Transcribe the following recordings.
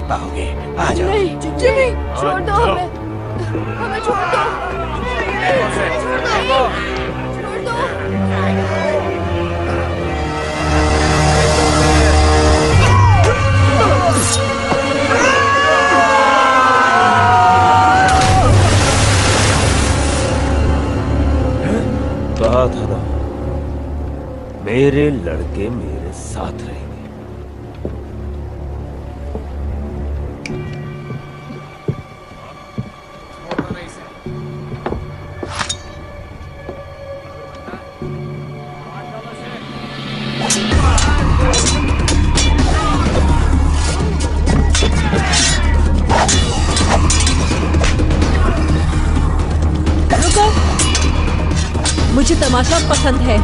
पाओगे। आ जाओ। नहीं जिमी, छोड़ दो हमें, हमें छोड़ दो। छोड़ दो। कहा था ना, मेरे लड़के मेरे साथ रहेंगे। मुझे तमाशा पसंद है।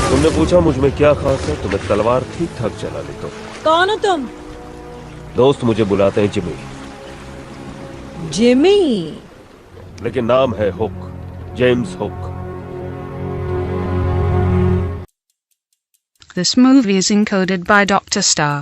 तुमने पूछा मुझ में क्या खास है, तो मैं तलवार ठीक ठाक चला लेता हूँ। कौन हो तुम? दोस्त मुझे बुलाते हैं जिमी। जिमी? लेकिन नाम है hook, James hook. This movie is encoded by Dr. Star.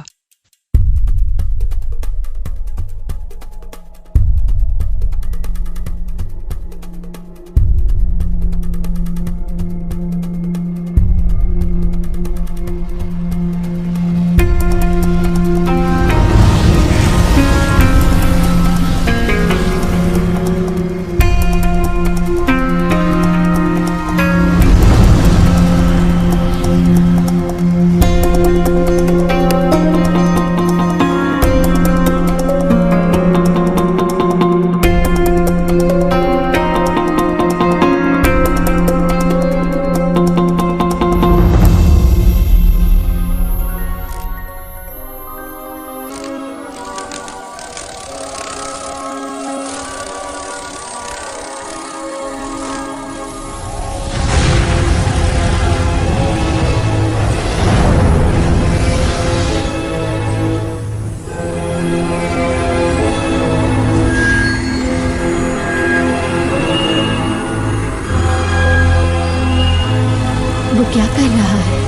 वो क्या कर रहा है?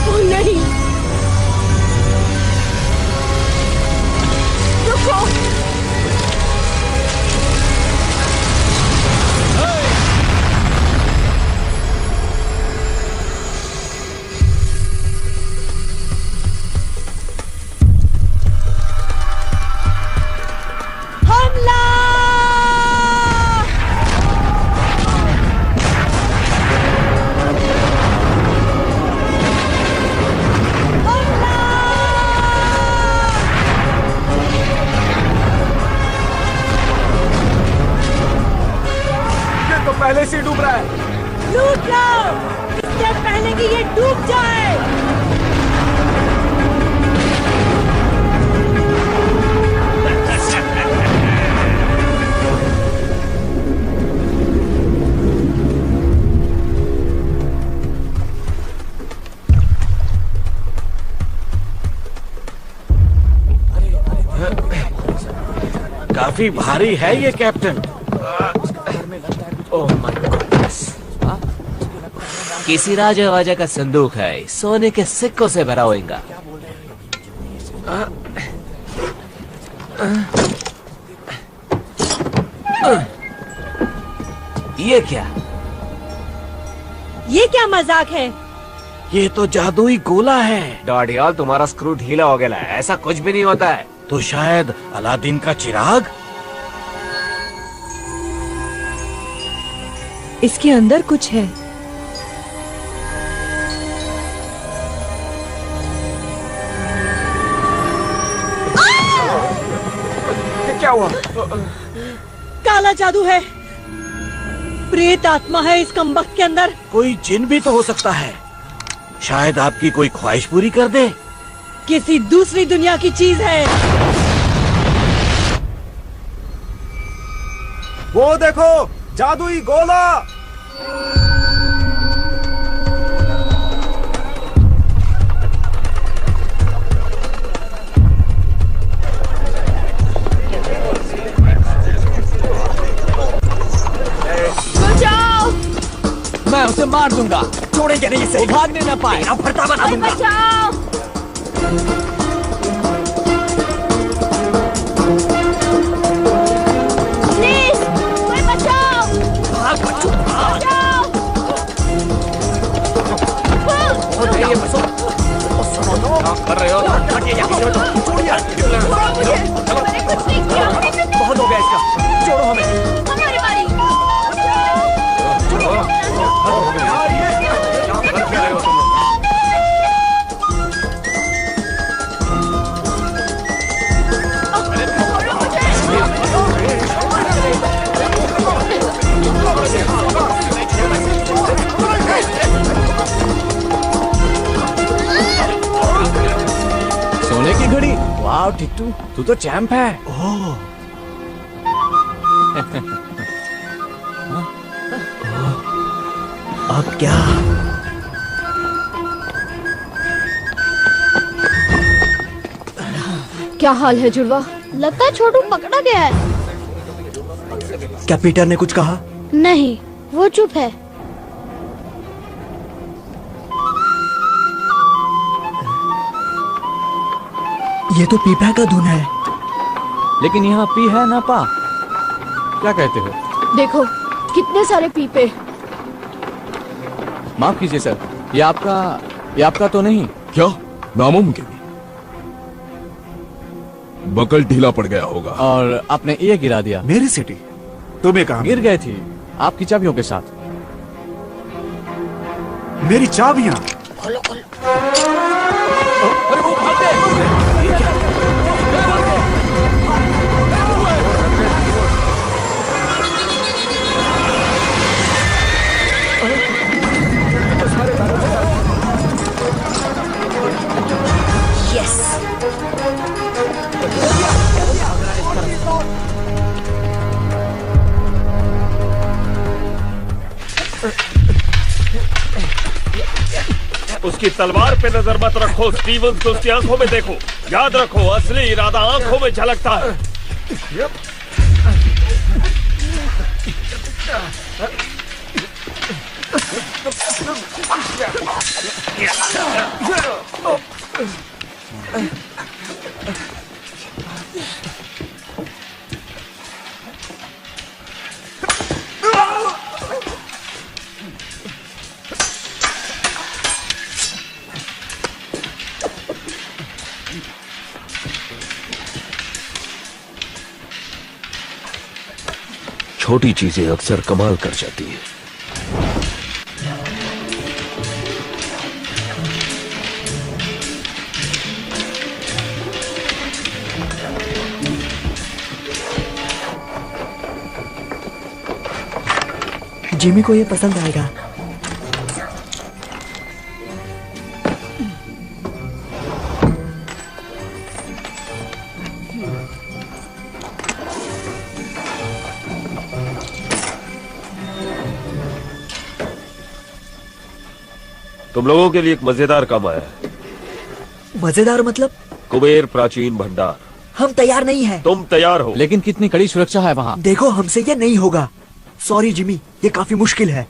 ओ नहीं, रुको। पहले से डूब रहा है। लूट लो इससे पहले कि ये डूब जाए। काफी भारी है ये कैप्टन। Oh my goodness. किसी राजा वाजा का संदूक है, सोने के सिक्कों से भरा होगा। ये क्या? ये क्या मजाक है? ये तो जादुई गोला है। डॉडियल, तुम्हारा स्क्रू ढीला हो गया है। ऐसा कुछ भी नहीं होता है। तो शायद अलादीन का चिराग। इसके अंदर कुछ है। क्या हुआ? काला जादू है। प्रेत आत्मा है इस कमबख्त के अंदर। कोई जिन भी तो हो सकता है। शायद आपकी कोई ख्वाहिश पूरी कर दे। किसी दूसरी दुनिया की चीज है। वो देखो, जादुई गोला। मैं उसे मार दूंगा, छोड़ेंगे नहीं इसे। वो भागने न पाए। अब भरता बना दूंगा। प्लीज कोई बचाओ। भाग बच्चों, भाग। ये बसो। सुनो, कर रहे हो? हटिए यहाँ से, छोड़िए। मैंने कुछ नहीं किया। बहुत हो गया इसका, छोड़ो हमें। हमारी बारी। सोने की घड़ी। वाह टिट्टू, तू तो चैंप है। अब क्या? क्या हाल है जुड़वा? लगता है छोटू पकड़ा गया है। क्या पीटर ने कुछ कहा? नहीं, वो चुप है। ये तो पीपा का धुन है। लेकिन यहाँ पी है ना पा? क्या कहते हो? देखो कितने सारे पीपे। माफ कीजिए सर, ये आपका तो नहीं? क्या? नामुमकिन। बकल ढीला पड़ गया होगा। और आपने ये गिरा दिया। मेरी सिटी तुम्हें कहा? गिर गई थी आपकी चाबियों के साथ। मेरी चाबियां? उसकी तलवार पे नजर मत रखो, स्टीवंस को उसकी आंखों में देखो। याद रखो, असली इरादा आंखों में झलकता है। छोटी चीजें अक्सर कमाल कर जाती हैं। जिमी को ये पसंद आएगा। तुम लोगों के लिए एक मजेदार काम आया है। मजेदार मतलब? कुबेर प्राचीन भंडार। हम तैयार नहीं हैं। तुम तैयार हो? लेकिन कितनी कड़ी सुरक्षा है वहाँ। देखो, हमसे ये नहीं होगा। सॉरी जिमी, ये काफी मुश्किल है।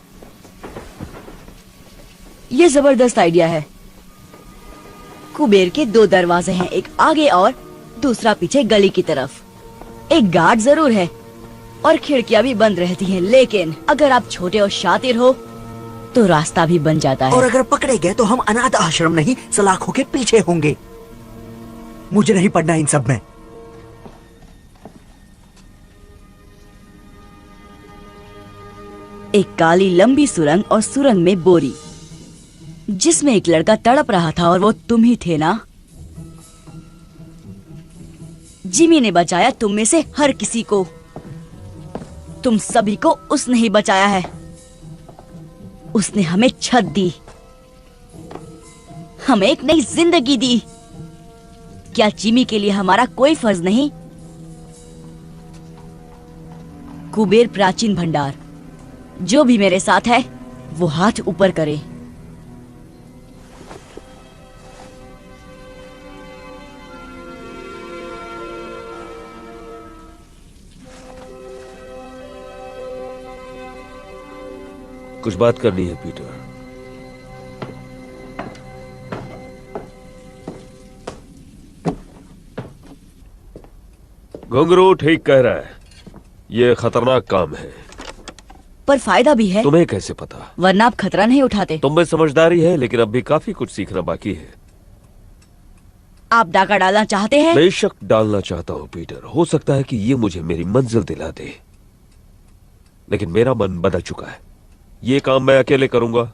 ये जबरदस्त आइडिया है। कुबेर के 2 दरवाजे हैं, एक आगे और दूसरा पीछे गली की तरफ। एक गार्ड जरूर है और खिड़कियां भी बंद रहती हैं, लेकिन अगर आप छोटे और शातिर हो तो रास्ता भी बन जाता है। और अगर पकड़े गए तो हम अनाथ आश्रम नहीं, सलाखों के पीछे होंगे। मुझे नहीं पढ़ना इन सब में। एक काली लंबी सुरंग और सुरंग में बोरी, जिसमें एक लड़का तड़प रहा था और वो तुम ही थे ना? जिमी ने बचाया तुम में से हर किसी को। तुम सभी को उसने ही बचाया है। उसने हमें छत दी, हमें एक नई जिंदगी दी। क्या जिमी के लिए हमारा कोई फर्ज नहीं? कुबेर प्राचीन भंडार, जो भी मेरे साथ है वो हाथ ऊपर करे। कुछ बात करनी है पीटर। घुंघरू ठीक कह रहा है, ये खतरनाक काम है। पर फायदा भी है। तुम्हें कैसे पता? वरना आप खतरा नहीं उठाते। तुम में समझदारी है, लेकिन अब भी काफी कुछ सीखना बाकी है। आप डाका डालना चाहते हैं? बेशक डालना चाहता हूं पीटर। हो सकता है कि ये मुझे मेरी मंजिल दिला दे, लेकिन मेरा मन बदल चुका है। ये काम मैं अकेले करूंगा।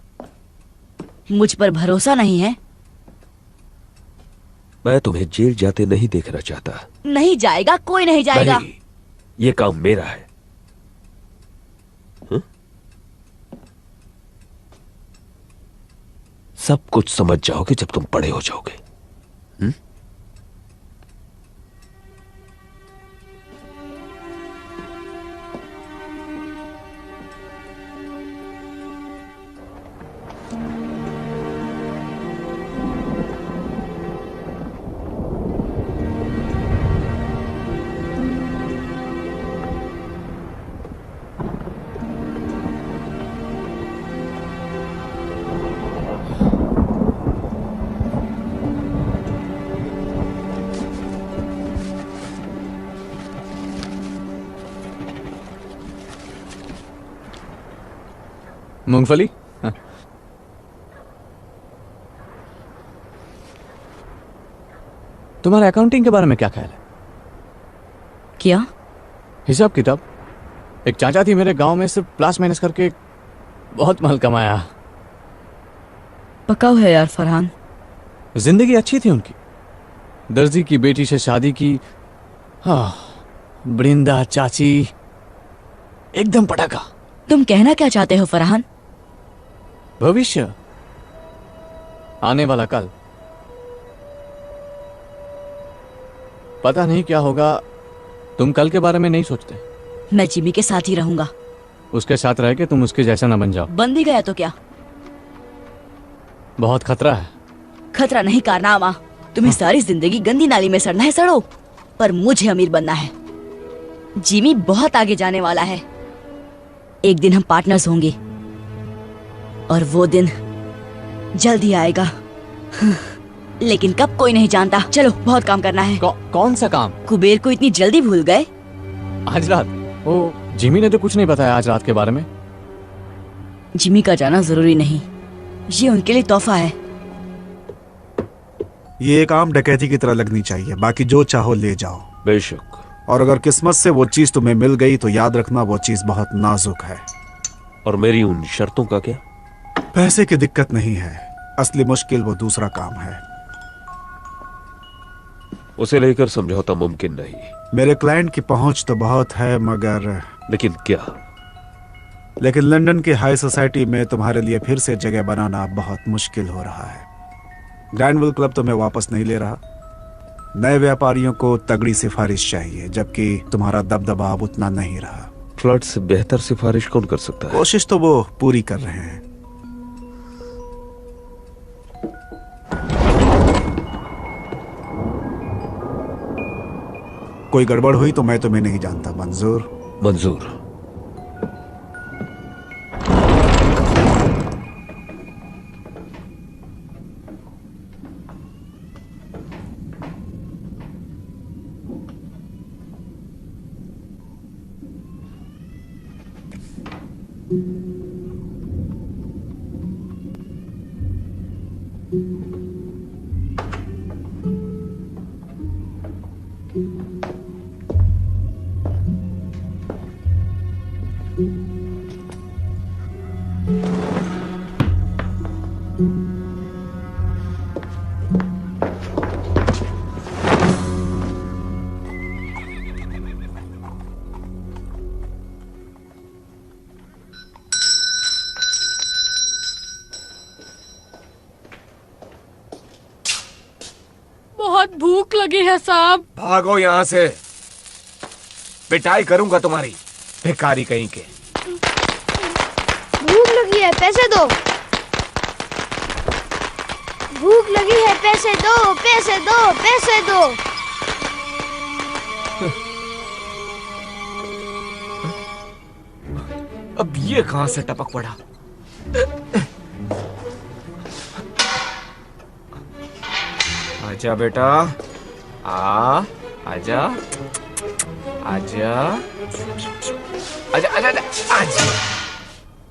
मुझ पर भरोसा नहीं है? मैं तुम्हें जेल जाते नहीं देखना चाहता। नहीं जाएगा, कोई नहीं जाएगा। नहीं, ये काम मेरा है। हुँ? सब कुछ समझ जाओगे जब तुम बड़े हो जाओगे। हुँ? मूंगफली? हाँ। तुम्हारा अकाउंटिंग के बारे में क्या ख्याल है? क्या? हिसाब किताब। एक चाचा थी मेरे गांव में, सिर्फ प्लस माइनस करके बहुत माल कमाया। पकाओ है यार फरहान। जिंदगी अच्छी थी उनकी। दर्जी की बेटी से शादी की। हाँ, बृंदा चाची, एकदम पटाखा। तुम कहना क्या चाहते हो फरहान? भविष्य, आने वाला कल। पता नहीं क्या होगा। तुम कल के बारे में नहीं सोचते? मैं जिमी के साथ ही रहूंगा। उसके साथ रह के तुम उसके जैसा ना बन जाओ। बन भी गया तो क्या? बहुत खतरा है। खतरा नहीं कारनामा। तुम्हें सारी जिंदगी गंदी नाली में सड़ना है, सड़ो, पर मुझे अमीर बनना है। जिमी बहुत आगे जाने वाला है। एक दिन हम पार्टनर्स होंगे और वो दिन जल्द ही आएगा। लेकिन कब कोई नहीं जानता। चलो, बहुत काम करना है। कौन सा काम? कुबेर को इतनी जल्दी भूल गए? आज रात? ओ, जिमी ने तो कुछ नहीं बताया आज रात के बारे में। जिमी का जाना जरूरी नहीं, ये उनके लिए तोहफा है। ये एक आम डकैती की तरह लगनी चाहिए। बाकी जो चाहो ले जाओ। बेशक। और अगर किस्मत से वो चीज तुम्हें मिल गई तो याद रखना वो चीज बहुत नाजुक है। और मेरी उन शर्तों का क्या? पैसे की दिक्कत नहीं है, असली मुश्किल वो दूसरा काम है। उसे लेकर समझौता मुमकिन नहीं। मेरे क्लाइंट की पहुंच तो बहुत है, मगर लेकिन क्या? लेकिन लंदन की हाई सोसाइटी में तुम्हारे लिए फिर से जगह बनाना बहुत मुश्किल हो रहा है। ग्रैंडविल क्लब तुम्हें वापस नहीं ले रहा। नए व्यापारियों को तगड़ी सिफारिश चाहिए, जबकि तुम्हारा दबदबा अब उतना नहीं रहा। फ्लड से बेहतर सिफारिश कौन कर सकता है? कोशिश तो वो पूरी कर रहे हैं। कोई गड़बड़ हुई तो मैं तुम्हें नहीं जानता। मंजूर? मंजूर। भूख लगी है साहब। भागो यहाँ से, पिटाई करूंगा तुम्हारी, भिखारी कहीं के। भूख लगी है, पैसे दो। भूख लगी है, पैसे दो, पैसे दो, पैसे दो। अब ये कहां से टपक पड़ा? आजा बेटा, आजा, आजा, आजा, आजा, आजा, आजा।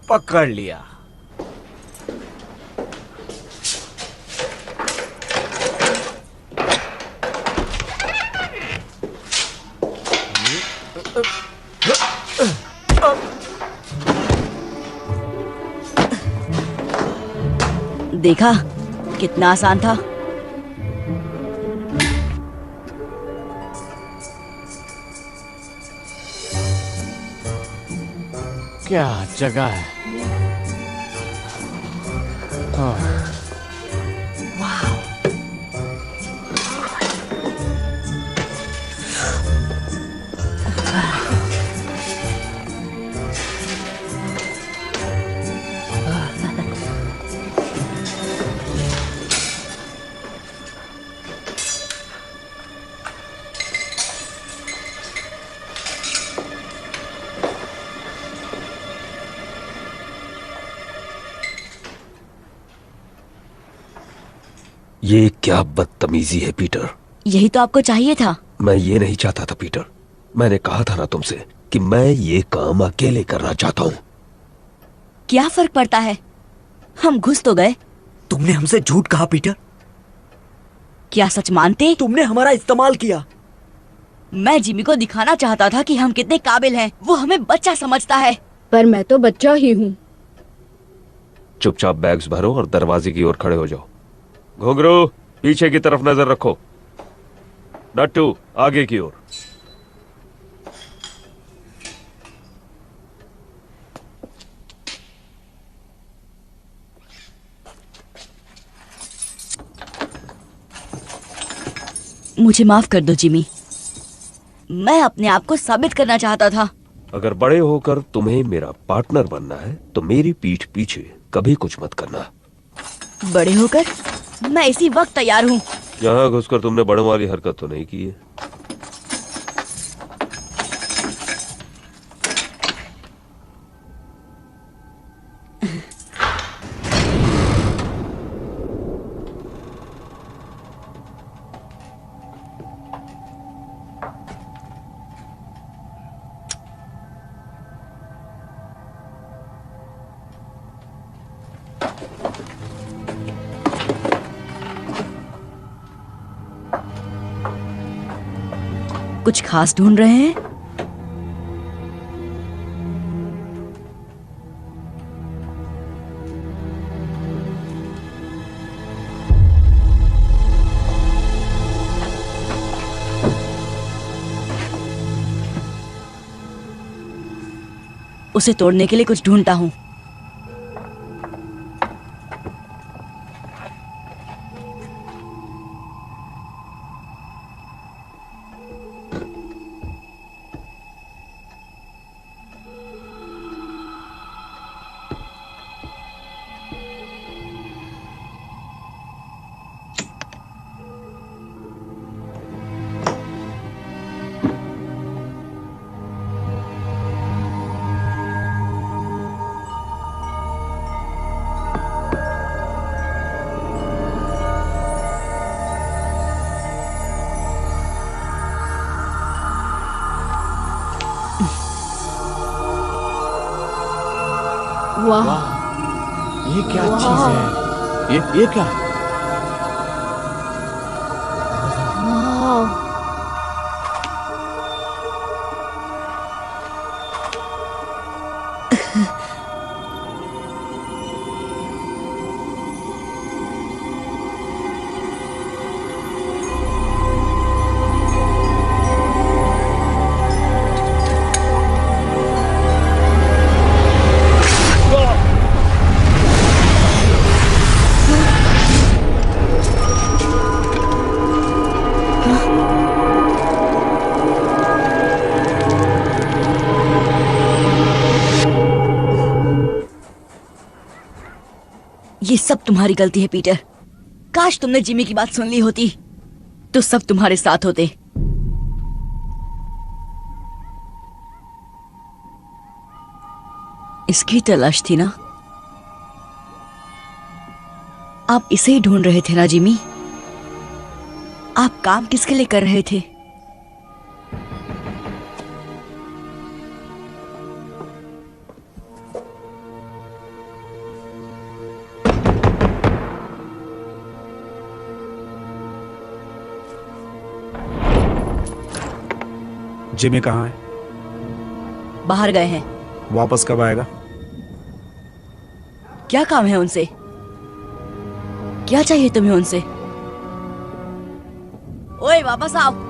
पकड़ लिया। देखा कितना आसान था। क्या जगह है। ये क्या बदतमीजी है पीटर। यही तो आपको चाहिए था। मैं ये नहीं चाहता था पीटर। मैंने कहा था ना तुमसे कि मैं ये काम अकेले करना चाहता हूँ। क्या फर्क पड़ता है, हम घुस तो गए। तुमने हमसे झूठ कहा पीटर। क्या सच मानते? तुमने हमारा इस्तेमाल किया। मैं जिमी को दिखाना चाहता था कि हम कितने काबिल हैं। वो हमें बच्चा समझता है। पर मैं तो बच्चा ही हूँ। चुपचाप बैग्स भरो और दरवाजे की ओर खड़े हो जाओ। घुंघरू, पीछे की तरफ नजर रखो। नट्टू, आगे की ओर। मुझे माफ कर दो जिमी, मैं अपने आप को साबित करना चाहता था। अगर बड़े होकर तुम्हें मेरा पार्टनर बनना है तो मेरी पीठ पीछे कभी कुछ मत करना। बड़े होकर मैं इसी वक्त तैयार हूँ। यहाँ घुसकर तुमने बड़ों वाली हरकत तो नहीं की है? कुछ खास ढूंढ रहे हैं? उसे तोड़ने के लिए कुछ ढूंढता हूं। वाह, ये क्या चीज है? ये क्या है? वाह। ये सब तुम्हारी गलती है पीटर। काश तुमने जिमी की बात सुन ली होती तो सब तुम्हारे साथ होते। इसकी तलाश थी ना? आप इसे ही ढूंढ रहे थे ना जिमी? आप काम किसके लिए कर रहे थे? जिमी कहाँ है? बाहर गए हैं। वापस कब आएगा? क्या काम है उनसे? क्या चाहिए तुम्हें उनसे? ओए वापस आओ।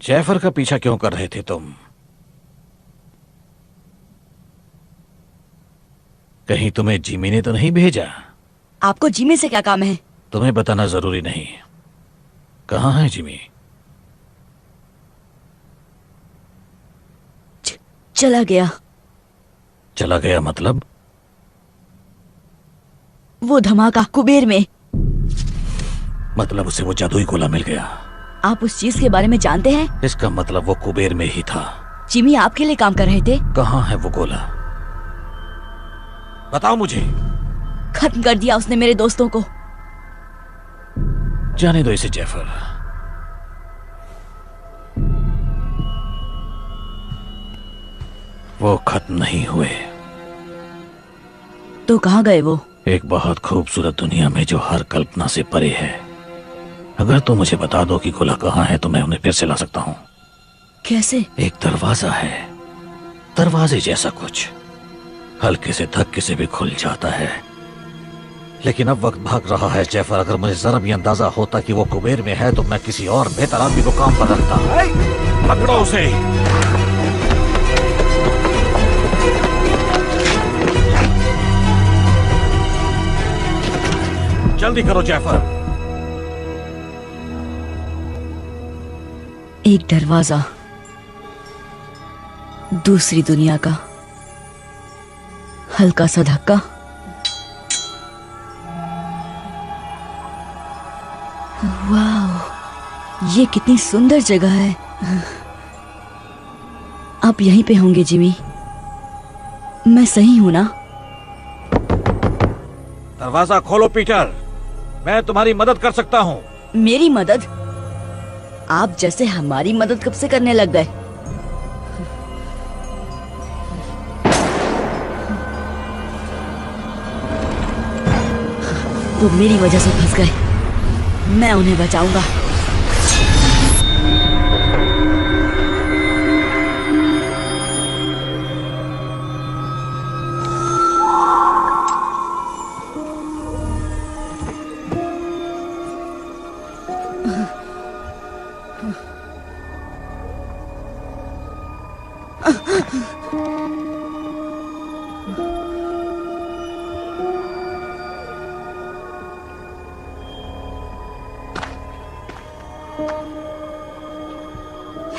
जैफर का पीछा क्यों कर रहे थे तुम? कहीं तुम्हें जिमी ने तो नहीं भेजा? आपको जिमी से क्या काम है? तुम्हें बताना जरूरी नहीं। कहाँ है जिमी? चला गया। चला गया मतलब? वो धमाका कुबेर में। मतलब उसे वो जादुई गोला मिल गया। आप उस चीज के बारे में जानते हैं? इसका मतलब वो कुबेर में ही था। जिमी आपके लिए काम कर रहे थे। कहाँ है वो गोला? बताओ मुझे। खत्म कर दिया उसने मेरे दोस्तों को। जाने दो इसे जैफर। वो खत्म नहीं हुए। तो कहाँ गए वो? एक बहुत खूबसूरत दुनिया में जो हर कल्पना से परे है। अगर तुम मुझे बता दो कि गोला कहाँ है तो मैं उन्हें फिर से ला सकता हूँ। कैसे? एक दरवाजा है, दरवाजे जैसा कुछ, हल्के से धक्के से भी खुल जाता है। लेकिन अब वक्त भाग रहा है जैफर। अगर मुझे जरा भी अंदाजा होता कि वो कुबेर में है तो मैं किसी और बेहतर आदमी को काम पर रखता। पकड़ो उसे। जल्दी करो जैफर। एक दरवाजा, दूसरी दुनिया का, हल्का सा धक्का। वाह, ये कितनी सुंदर जगह है। आप यहीं पे होंगे जिमी? मैं सही हूं ना? दरवाजा खोलो पीटर, मैं तुम्हारी मदद कर सकता हूँ। मेरी मदद? आप जैसे हमारी मदद कब से करने लग गए? वो मेरी वजह से फंस गए। मैं उन्हें बचाऊंगा।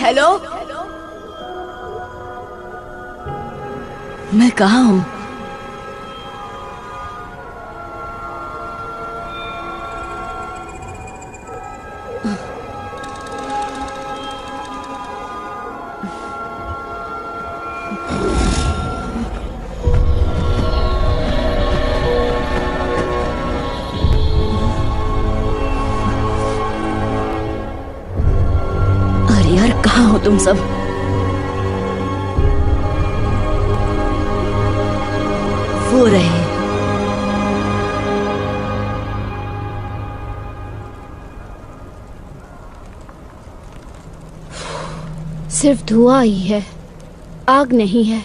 हेलो, मैं कहाँ हूँ? अरे यार, कहाँ हो तुम सब? वो रहे। सिर्फ धुआं ही है, आग नहीं है।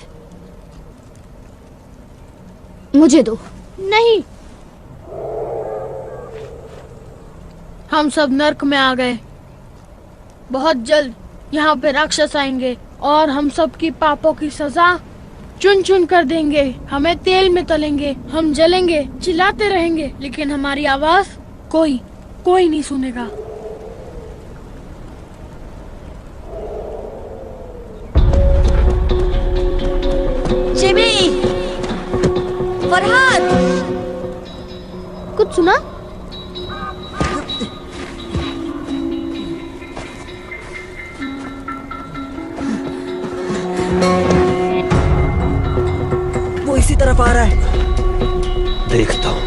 मुझे दो। नहीं, हम सब नर्क में आ गए। बहुत जल्द यहाँ पे राक्षस आएंगे और हम सब की पापों की सजा चुन चुन कर देंगे। हमें तेल में तलेंगे, हम जलेंगे, चिल्लाते रहेंगे, लेकिन हमारी आवाज कोई नहीं सुनेगा। जिमी, फरहान, कुछ सुना? वो इसी तरफ आ रहा है। देखता हूँ।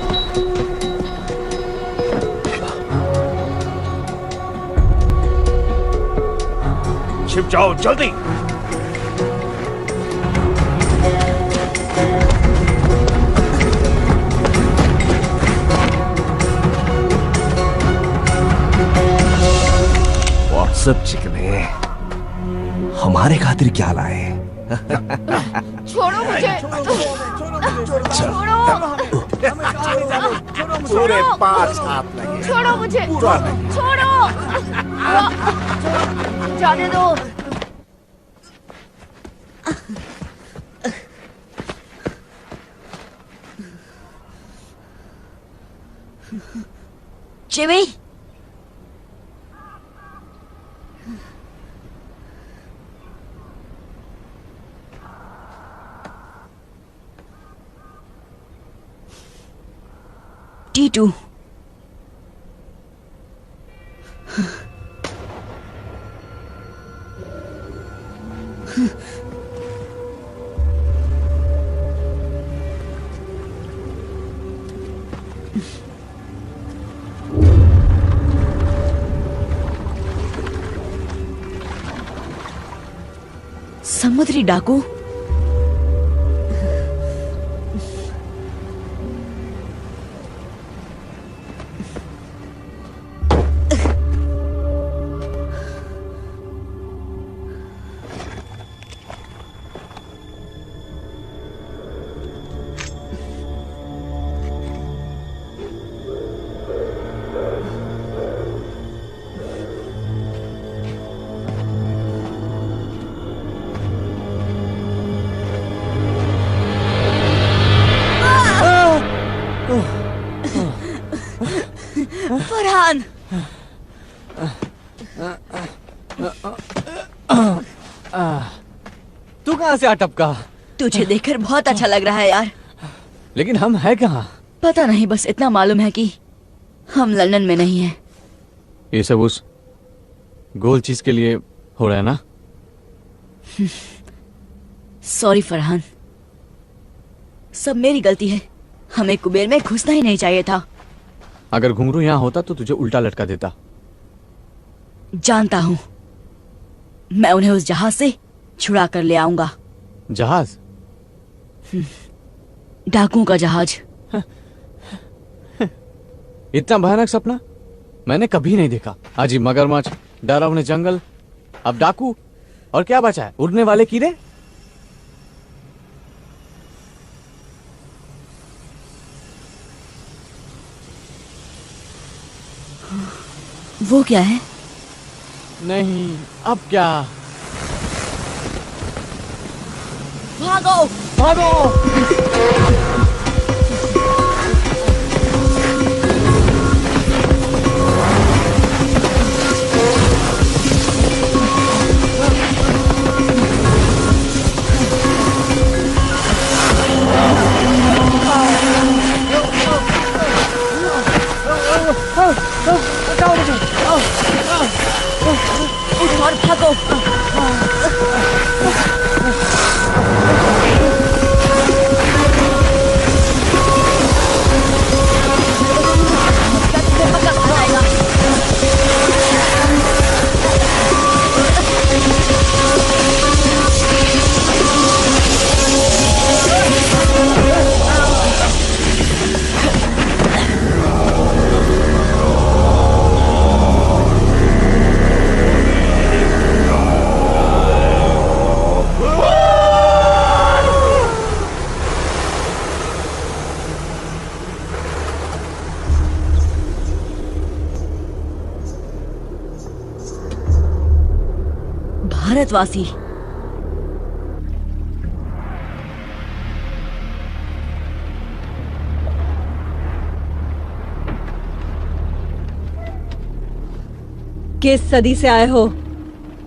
छिप जाओ जल्दी। व्हाट्सएप चिकने हमारे खातिर क्या लाए? छोड़ो मुझे, छोड़ो, पूरे 5 हाथ लगे। छोड़ो मुझे, छोड़ो, जाने दो। Jimmy, T2। समुद्री डाकू। फरहान, तू कहाँ से आ टपका? तुझे देखकर बहुत अच्छा लग रहा है यार। लेकिन हम है कहाँ? पता नहीं, बस इतना मालूम है कि हम लंदन में नहीं हैं। ये सब उस गोल चीज के लिए हो रहा है ना? सॉरी फरहान, सब मेरी गलती है। हमें कुबेर में घुसना ही नहीं चाहिए था। अगर घुंघरू यहाँ होता तो तुझे उल्टा लटका देता। जानता हूं, मैं उन्हें उस जहाज से छुड़ा कर ले आऊंगा। जहाज? डाकुओं का जहाज। इतना भयानक सपना मैंने कभी नहीं देखा। अजीब मगरमच्छ, डरावने जंगल, अब डाकू, और क्या बचा है? उड़ने वाले कीड़े। वो क्या है? नहीं, अब क्या? भागो, भागो! भारतवासी। किस सदी से आए हो?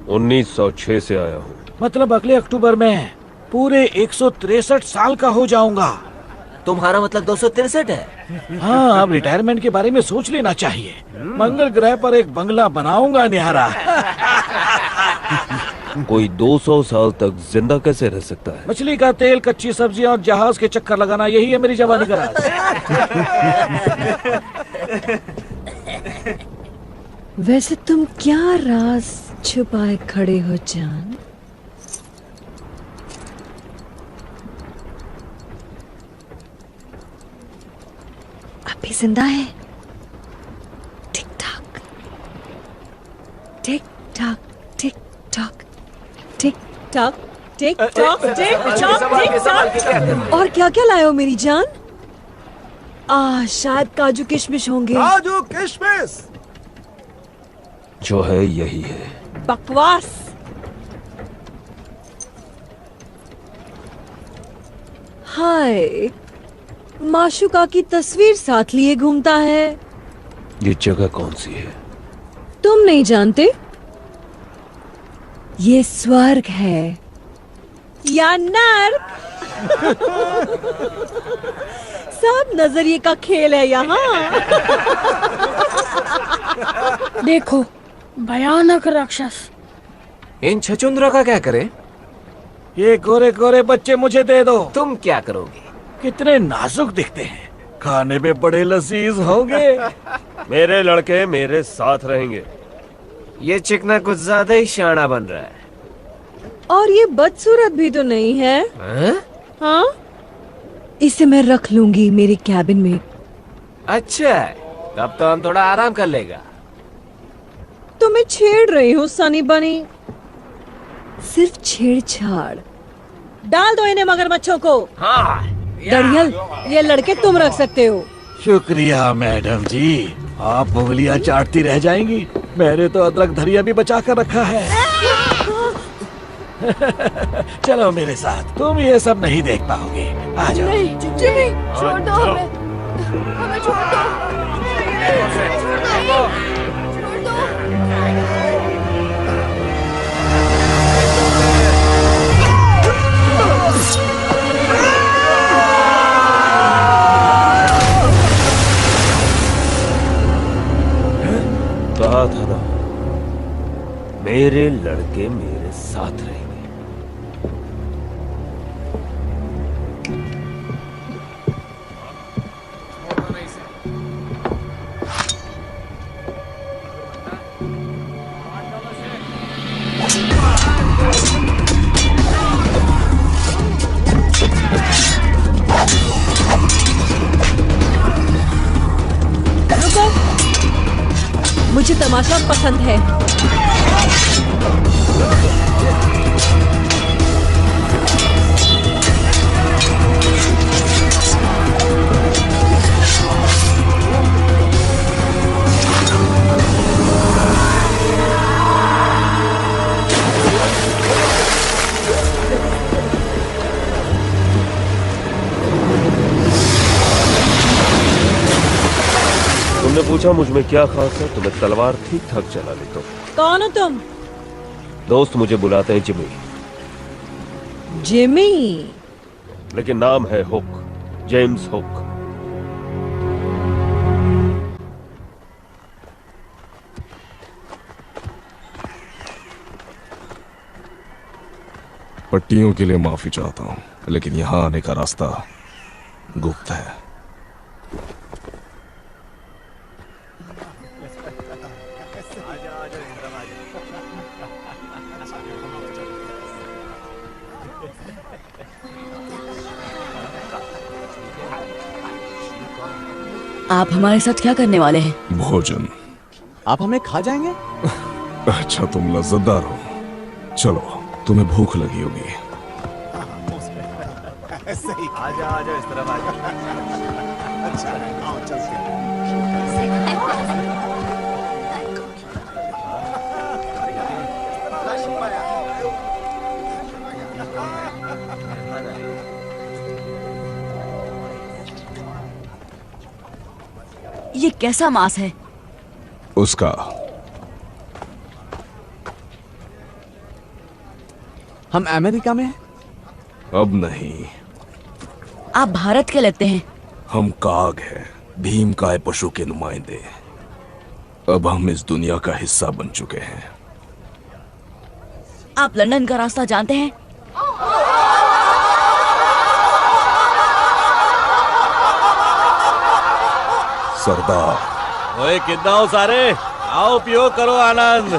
1906 से आया हूँ। मतलब अगले अक्टूबर में पूरे 163 साल का हो जाऊंगा। तुम्हारा मतलब 263 है? हाँ, अब रिटायरमेंट के बारे में सोच लेना चाहिए। मंगल ग्रह पर एक बंगला बनाऊंगा न्यारा। कोई 200 साल तक जिंदा कैसे रह सकता है? मछली का तेल, कच्ची सब्जियां और जहाज के चक्कर लगाना, यही है मेरी जवानी का राज। वैसे तुम क्या राज छुपाए खड़े हो जान? अभी जिंदा है? Tick tock tick tock tick tock tick tock tick tock tick tock tick tock. और क्या क्या लाए हो मेरी जान? शायद काजू किशमिश होंगे। काजू किशमिश जो है यही है। बकवास। हाय, माशुका की तस्वीर साथ लिए घूमता है। ये जगह कौन सी है? तुम नहीं जानते? ये स्वर्ग है या नर्क। सब नजरिए का खेल है यहाँ। देखो, भयानक राक्षस। इन छचुंद्रों का क्या करें? ये गोरे गोरे बच्चे मुझे दे दो। तुम क्या करोगे? कितने नाजुक दिखते हैं, खाने में बड़े लजीज होंगे। मेरे लड़के मेरे साथ रहेंगे। ये चिकना कुछ ज्यादा ही शाना बन रहा है। और ये बदसूरत भी तो नहीं है। हाँ, इसे मैं रख लूंगी मेरे कैबिन में। अच्छा, तब तो हम थोड़ा आराम कर लेगा। तो मैं छेड़ रही हूँ सनी बनी। सिर्फ छेड़छाड़। डाल दो इन्हें मगरमच्छों को। हाँ, दरियल, ये लड़के तुम रख सकते हो। शुक्रिया मैडम जी, आप उंगलियां चाटती रह जाएंगी। मैंने तो अदरक धरिया भी बचा कर रखा है। चलो मेरे साथ, तुम ये सब नहीं देख पाओगे। आ जाओ। नहीं, जिमी, छोड़ दो हमें। हमें छोड़ दो। छोड़ दो। कहा था ना, मेरे लड़के मेरे साथ रहेंगे। रुको, मुझे तमाशा पसंद है। तुमने पूछा मुझ में क्या खास है, तो मैं तलवार ठीक ठाक चला लेता हूँ। कौन हो तुम? दोस्त मुझे बुलाते हैं जिमी, जिमी। लेकिन नाम है हुक, जेम्स हुक। पट्टियों के लिए माफी चाहता हूं, लेकिन यहां आने का रास्ता गुप्त है। आप हमारे साथ क्या करने वाले हैं? भोजन। आप हमें खा जाएंगे? अच्छा, तुम लज्जतदार हो। चलो, तुम्हें भूख लगी होगी। आजा आजा, इस तरफ आजा। अच्छा, आओ चलते हैं। कैसा मांस है? उसका। हम अमेरिका में हैं? अब नहीं। आप भारत के लगते हैं। हम काग हैं, भीम काय पशु के नुमाइंदे। अब हम इस दुनिया का हिस्सा बन चुके हैं। आप लंदन का रास्ता जानते हैं? सरदार। ओए कितना हो सारे, आओ पियो करो आनंद।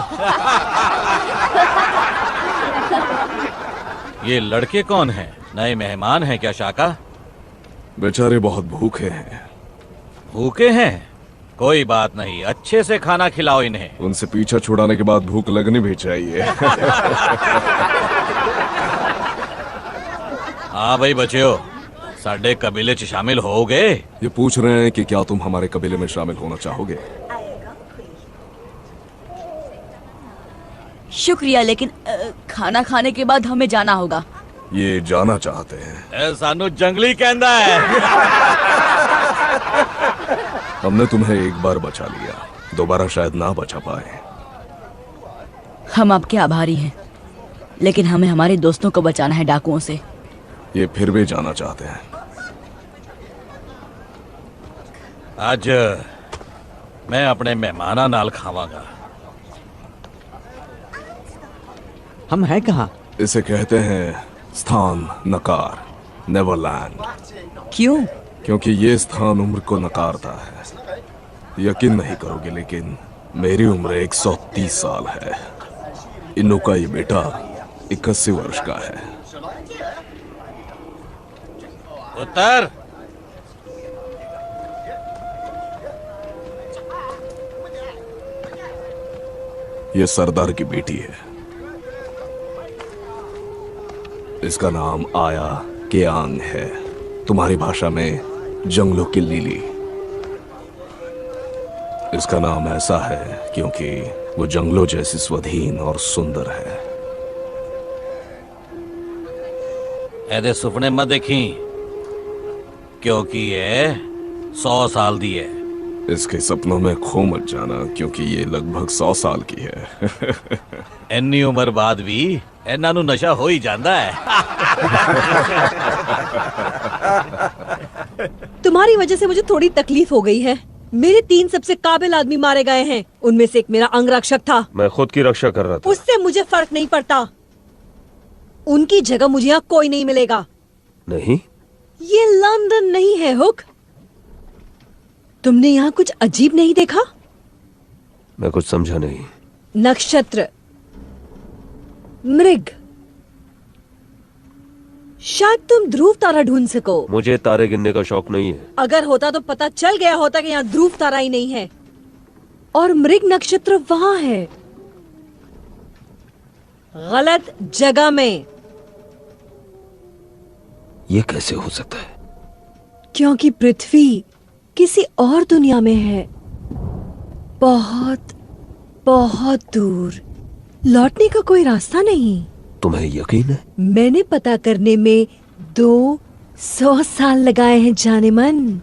ये लड़के कौन हैं? नए मेहमान हैं क्या शाका? बेचारे बहुत भूखे हैं। भूखे हैं? कोई बात नहीं, अच्छे से खाना खिलाओ इन्हें। उनसे पीछा छुड़ाने के बाद भूख लगनी भी चाहिए। हाँ भाई बच्चों, साडे कबीले च शामिल हो गए? ये पूछ रहे हैं कि क्या तुम हमारे कबीले में शामिल होना चाहोगे? शुक्रिया, लेकिन खाना खाने के बाद हमें जाना होगा। ये जाना चाहते हैं। सानू जंगली कहंदा है। हमने तुम्हें एक बार बचा लिया, दोबारा शायद ना बचा पाए। हम आपके आभारी हैं, लेकिन हमें हमारे दोस्तों को बचाना है डाकुओं से। ये फिर भी जाना चाहते हैं। आज मैं अपने मेहमाना नाल खावांगा। हम हैं कहाँ? इसे कहते हैं स्थान नकार, नेवरलैंड। क्यों? क्योंकि ये स्थान उम्र को नकारता है। यकीन नहीं करोगे, लेकिन मेरी उम्र 130 साल है। इन्नू का ये बेटा 81 वर्ष का है। उत्तर। ये सरदार की बेटी है। इसका नाम आया केआंग है, तुम्हारी भाषा में जंगलों की लिली। इसका नाम ऐसा है क्योंकि वो जंगलों जैसी स्वाधीन और सुंदर है। ऐदे सुपने मत देखी, क्योंकि ये 100 साल दी है। इसके सपनों में खो मत जाना, क्योंकि ये लगभग 100 साल की है। इन्नी उम्र बाद भी इन्हां नू नशा हो ही जाता है। तुम्हारी वजह से मुझे थोड़ी तकलीफ हो गई है। मेरे 3 सबसे काबिल आदमी मारे गए हैं। उनमें से एक मेरा अंगरक्षक था। मैं खुद की रक्षा कर रहा था। उससे मुझे फर्क नहीं पड़ता। उनकी जगह मुझे यहाँ कोई नहीं मिलेगा। नहीं, ये लंदन नहीं है हुक। तुमने यहाँ कुछ अजीब नहीं देखा? मैं कुछ समझा नहीं। नक्षत्र, मृग, शायद तुम ध्रुव तारा ढूंढ सको। मुझे तारे गिनने का शौक नहीं है। अगर होता तो पता चल गया होता कि यहाँ ध्रुव तारा ही नहीं है, और मृग नक्षत्र वहां है, गलत जगह में। ये कैसे हो सकता है? क्योंकि पृथ्वी किसी और दुनिया में है, बहुत बहुत दूर। लौटने का कोई रास्ता नहीं। तुम्हें यकीन है? मैंने पता करने में 200 साल लगाए हैं जाने मन।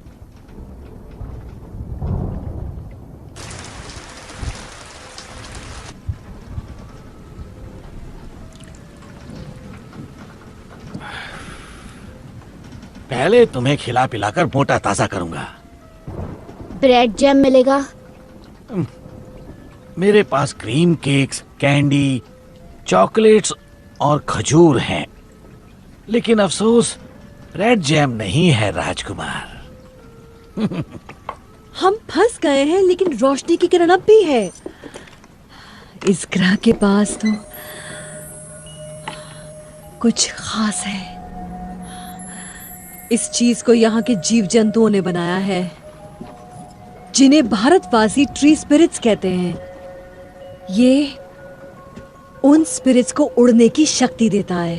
पहले तुम्हें खिला पिलाकर मोटा ताजा करूंगा। ब्रेड जैम मिलेगा? मेरे पास क्रीम केक्स, कैंडी, चॉकलेट्स और खजूर हैं, लेकिन अफसोस रेड जैम नहीं है राजकुमार। हम फंस गए हैं, लेकिन रोशनी की किरण अब भी है। इस ग्रह के पास तो कुछ खास है। इस चीज को यहाँ के जीव जंतुओं ने बनाया है, जिन्हें भारतवासी ट्री स्पिरिट्स कहते हैं। ये उन स्पिरिट्स को उड़ने की शक्ति देता है।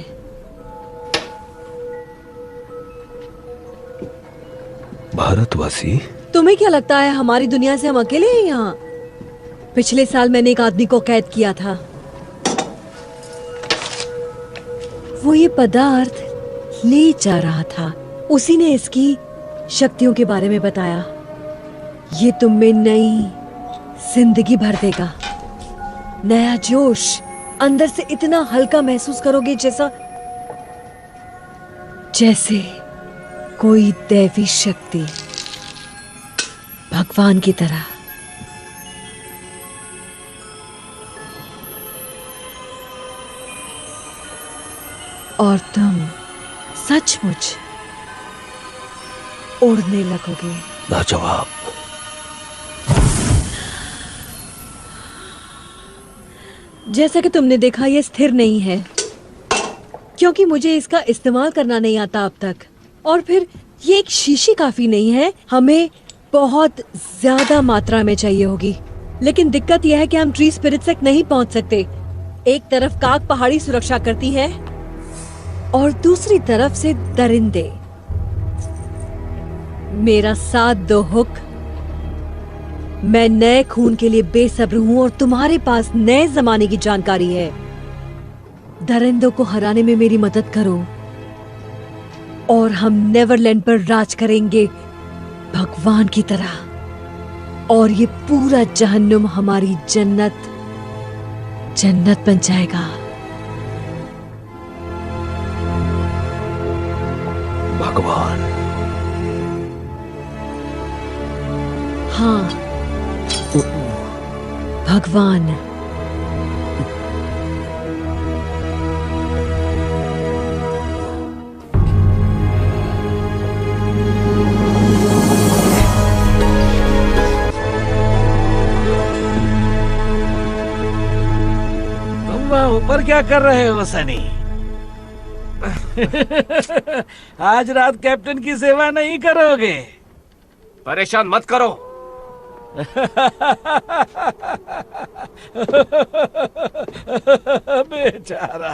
भारतवासी? तुम्हें क्या लगता है हमारी दुनिया से हम अकेले हैं यहाँ? पिछले साल मैंने एक आदमी को कैद किया था। वो ये पदार्थ ले जा रहा था। उसी ने इसकी शक्तियों के बारे में बताया। ये तुम में नई जिंदगी भर देगा, नया जोश। अंदर से इतना हल्का महसूस करोगे जैसे कोई दैवी शक्ति, भगवान की तरह। और तुम सचमुच उड़ने लगोगे। लाजवाब। जैसा कि तुमने देखा, ये स्थिर नहीं है क्योंकि मुझे इसका इस्तेमाल करना नहीं आता अब तक। और फिर ये एक शीशी काफी नहीं है, हमें बहुत ज्यादा मात्रा में चाहिए होगी। लेकिन दिक्कत यह है कि हम ट्री स्पिरिट्स तक नहीं पहुंच सकते। एक तरफ काग पहाड़ी सुरक्षा करती है और दूसरी तरफ से दरिंदे। मेरा साथ दो हुक। मैं नए खून के लिए बेसब्र हूं और तुम्हारे पास नए जमाने की जानकारी है। दरिंदों को हराने में मेरी मदद करो और हम नेवरलैंड पर राज करेंगे भगवान की तरह। और ये पूरा जहन्नुम हमारी जन्नत बन जाएगा। भगवान। हाँ, भगवान। तुम वहां ऊपर क्या कर रहे हो सनी? आज रात कैप्टन की सेवा नहीं करोगे? परेशान मत करो। बेचारा।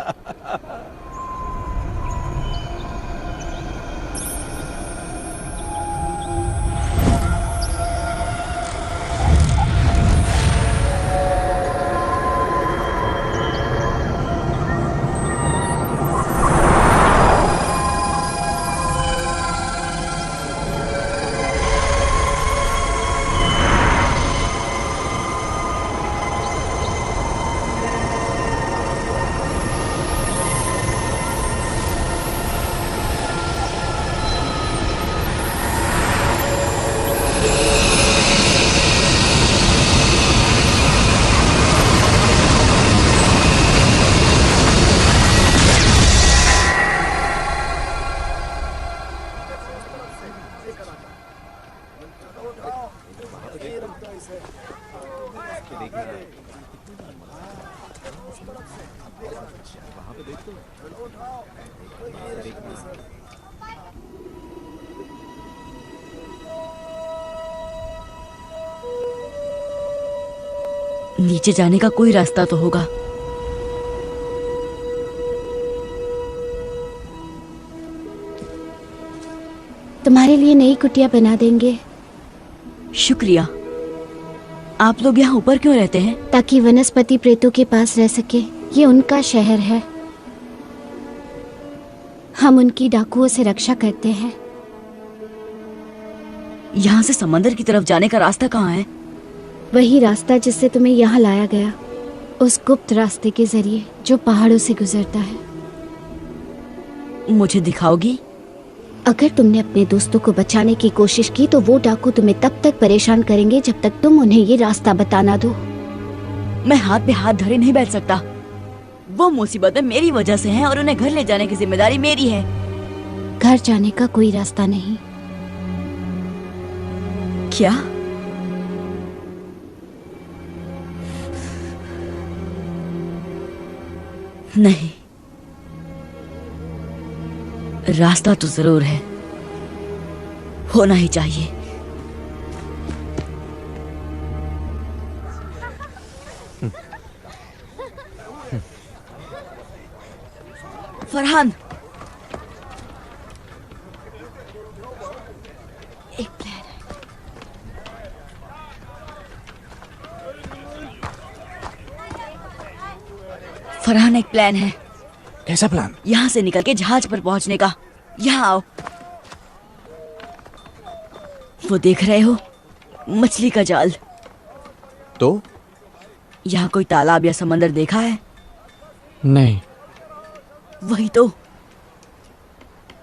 नीचे जाने का कोई रास्ता तो होगा। तुम्हारे लिए नई कुटिया बना देंगे। शुक्रिया। आप लोग यहाँ ऊपर क्यों रहते हैं? ताकि वनस्पति प्रेतों के पास रह सके। ये उनका शहर है, हम उनकी डाकुओं से रक्षा करते हैं। यहाँ से समंदर की तरफ जाने का रास्ता कहाँ है? वही रास्ता जिससे तुम्हें यहाँ लाया गया, उस गुप्त रास्ते के जरिए जो पहाड़ों से गुजरता है। मुझे दिखाओगी? अगर तुमने अपने दोस्तों को बचाने की कोशिश की तो वो डाकू तुम्हें तब तक परेशान करेंगे जब तक तुम उन्हें ये रास्ता बताना दो। मैं हाथ पे हाथ धरे नहीं बैठ सकता। वो मुसीबतें मेरी वजह से हैं और उन्हें घर ले जाने की जिम्मेदारी मेरी है। घर जाने का कोई रास्ता नहीं। क्या? नहीं, रास्ता तो जरूर है, होना ही चाहिए। फरहान, एक प्लान है। फरहान, एक प्लान है। कैसा प्लान? यहाँ से निकल के जहाज पर पहुंचने का। यहाँ आओ। वो देख रहे हो? मछली का जाल। तो यहाँ कोई तालाब या समंदर देखा है? नहीं। वही तो।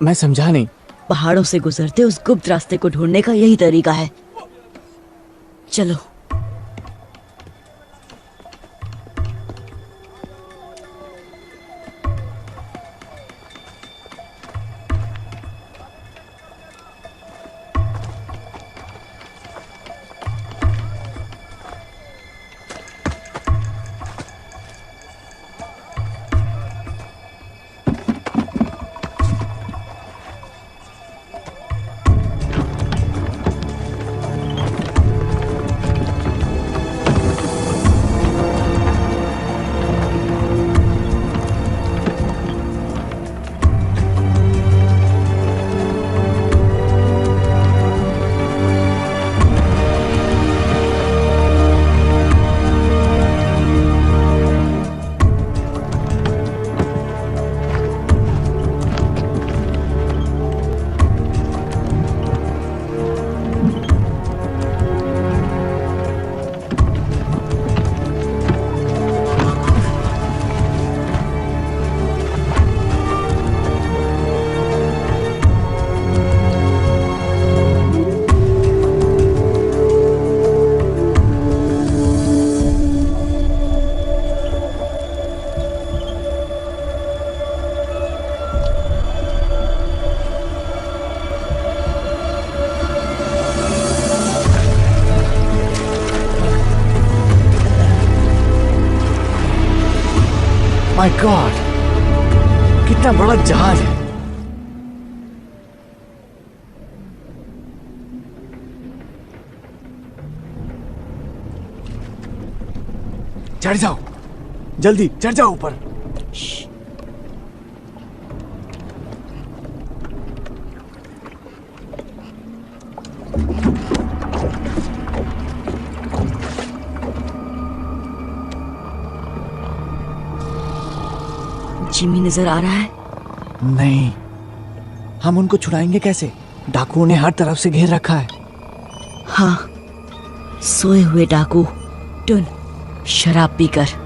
मैं समझा नहीं। पहाड़ों से गुजरते उस गुप्त रास्ते को ढूंढने का यही तरीका है। चलो। माय गॉड, कितना बड़ा जहाज है। चढ़ जाओ, जल्दी चढ़ जाओ ऊपर। जिमी नजर आ रहा है? नहीं, हम उनको छुड़ाएंगे कैसे? डाकुओं ने हर तरफ से घेर रखा है। हाँ, सोए हुए डाकू टुन शराब पीकर।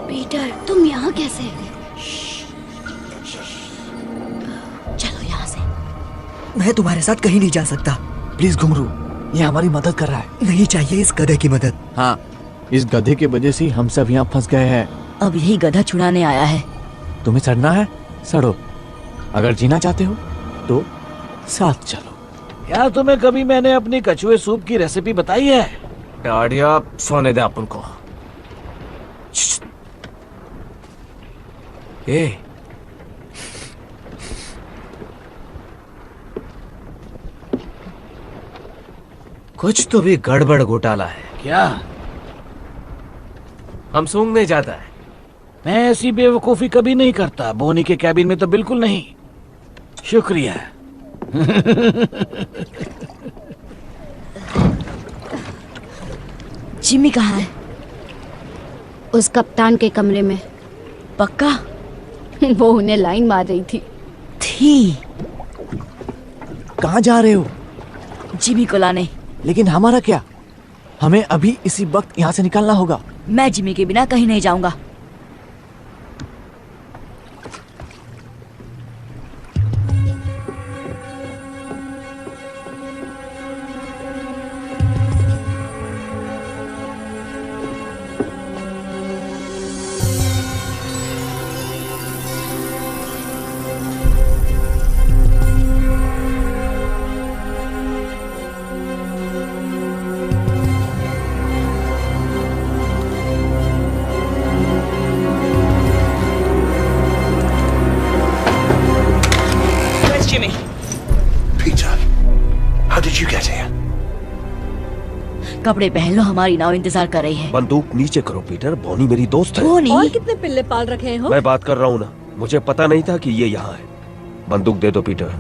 पीटर, तुम यहाँ कैसे? चलो यहाँ से। मैं तुम्हारे साथ कहीं नहीं जा सकता। प्लीज घुंघरू, ये हमारी मदद कर रहा है। नहीं चाहिए इस गधे की मदद। हाँ, इस गधे की वजह से हम सब यहाँ फंस गए हैं। अब यही गधा छुड़ाने आया है। तुम्हें सड़ना है, सड़ो। अगर जीना चाहते हो तो साथ चलो। क्या तुम्हें कभी मैंने अपनी कछुए सूप की रेसिपी बताई है? डाडिया, सोने दे अपन को। ए, कुछ तो भी गड़बड़ घोटाला है। क्या? हम सूंघने जाता है। मैं ऐसी बेवकूफी कभी नहीं करता। बोनी के कैबिन में तो बिल्कुल नहीं। शुक्रिया। जिमी कहाँ है? उस कप्तान के कमरे में। पक्का? वो उन्हें लाइन मार रही थी। कहाँ जा रहे हो? जिमी को लाने। लेकिन हमारा क्या? हमें अभी इसी वक्त यहाँ से निकलना होगा। मैं जिमी के बिना कहीं नहीं जाऊंगा। कपड़े पहन लो, हमारी नाव इंतजार कर रही है। बंदूक नीचे करो पीटर, बोनी मेरी दोस्त है। बोनी? और कितने पिल्ले पाल रखे हैं हो? मैं बात कर रहा हूँ ना, मुझे पता नहीं था कि ये यहाँ है। बंदूक दे दो पीटर।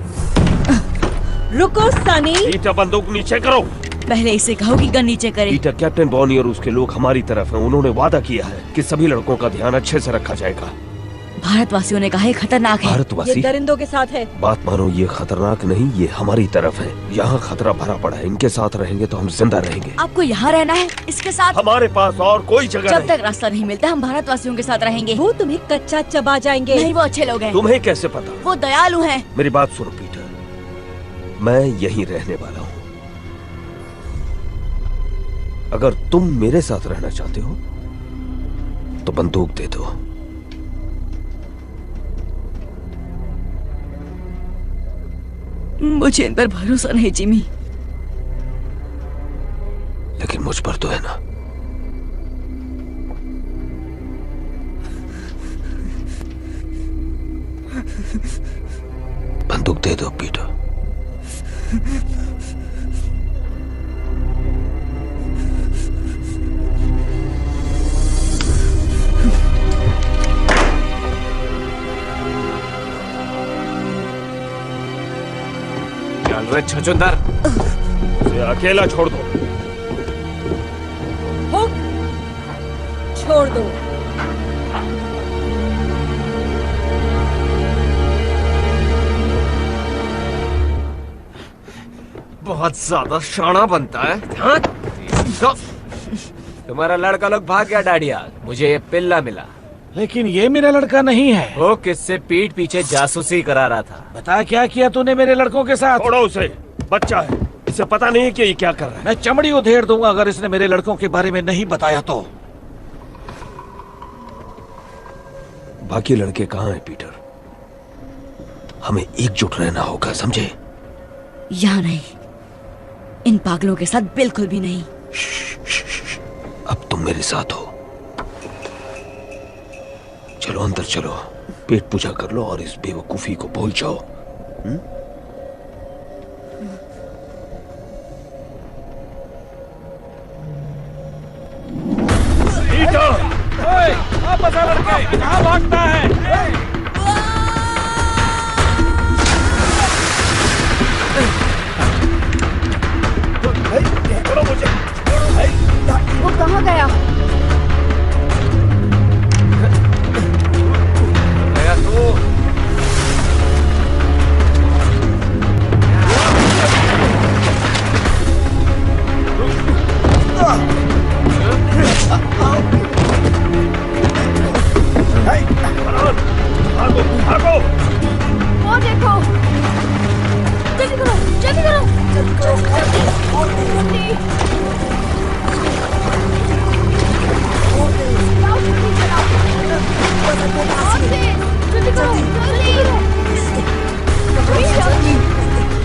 रुको सनी। पीटर बंदूक नीचे करो। पहले इसे कहो कि गन नीचे करे। पीटर, कैप्टन बॉनी और उसके लोग हमारी तरफ हैं। उन्होंने वादा किया है कि सभी लड़कों का ध्यान अच्छे से रखा जाएगा। भारतवासियों ने कहा है खतरनाक है। भारतवासी? ये दरिंदों के साथ है। बात मानो, ये खतरनाक नहीं, ये हमारी तरफ है। यहाँ खतरा भरा पड़ा है। इनके साथ रहेंगे तो हम जिंदा रहेंगे। आपको यहाँ रहना है इसके साथ? हमारे पास और कोई जगह जब नहीं। तक रास्ता नहीं मिलता हम भारतवासियों के साथ रहेंगे। वो तुम्हें कच्चा चबा जाएंगे। नहीं, वो अच्छे लोग हैं। तुम्हें कैसे पता? वो दयालु हैं। मेरी बात सुनो पीटर, मैं यहीं रहने वाला हूँ। अगर तुम मेरे साथ रहना चाहते हो तो बंदूक दे दो। मुझे इन पर भरोसा नहीं जिमी। लेकिन मुझ पर तो है ना। बंदूक दे दो पीटर। चल रे छछूंदर, उसे अकेला छोड़ दो। हुक, छोड़ दो। बहुत ज्यादा शाना बनता है। हाँ? तुम्हारा लड़का लोग भाग गया डाडिया। मुझे ये पिल्ला मिला। लेकिन ये मेरा लड़का नहीं है। वो किससे पीठ पीछे जासूसी करा रहा था। बता क्या किया तूने मेरे लड़कों के साथ? छोड़ो उसे, बच्चा है, इसे पता नहीं कि ये क्या कर रहा है। मैं चमड़ी उधेड़ दूंगा अगर इसने मेरे लड़कों के बारे में नहीं बताया तो। बाकी लड़के कहाँ हैं पीटर? हमें एकजुट रहना होगा, समझे? यहाँ नहीं, इन पागलों के साथ बिल्कुल भी नहीं। अब तुम मेरे साथ हो। चलो अंदर चलो, पेट पूजा कर लो और इस बेवकूफी को भूल जाओ। वापस आ लड़के, कहाँ भागता है? वो कहाँ गया? गया तो भागो भागो। वो देखो, जल्दी करो, जल्दी करो, जल्दी करो, जल्दी। जल्दी करो, जल्दी।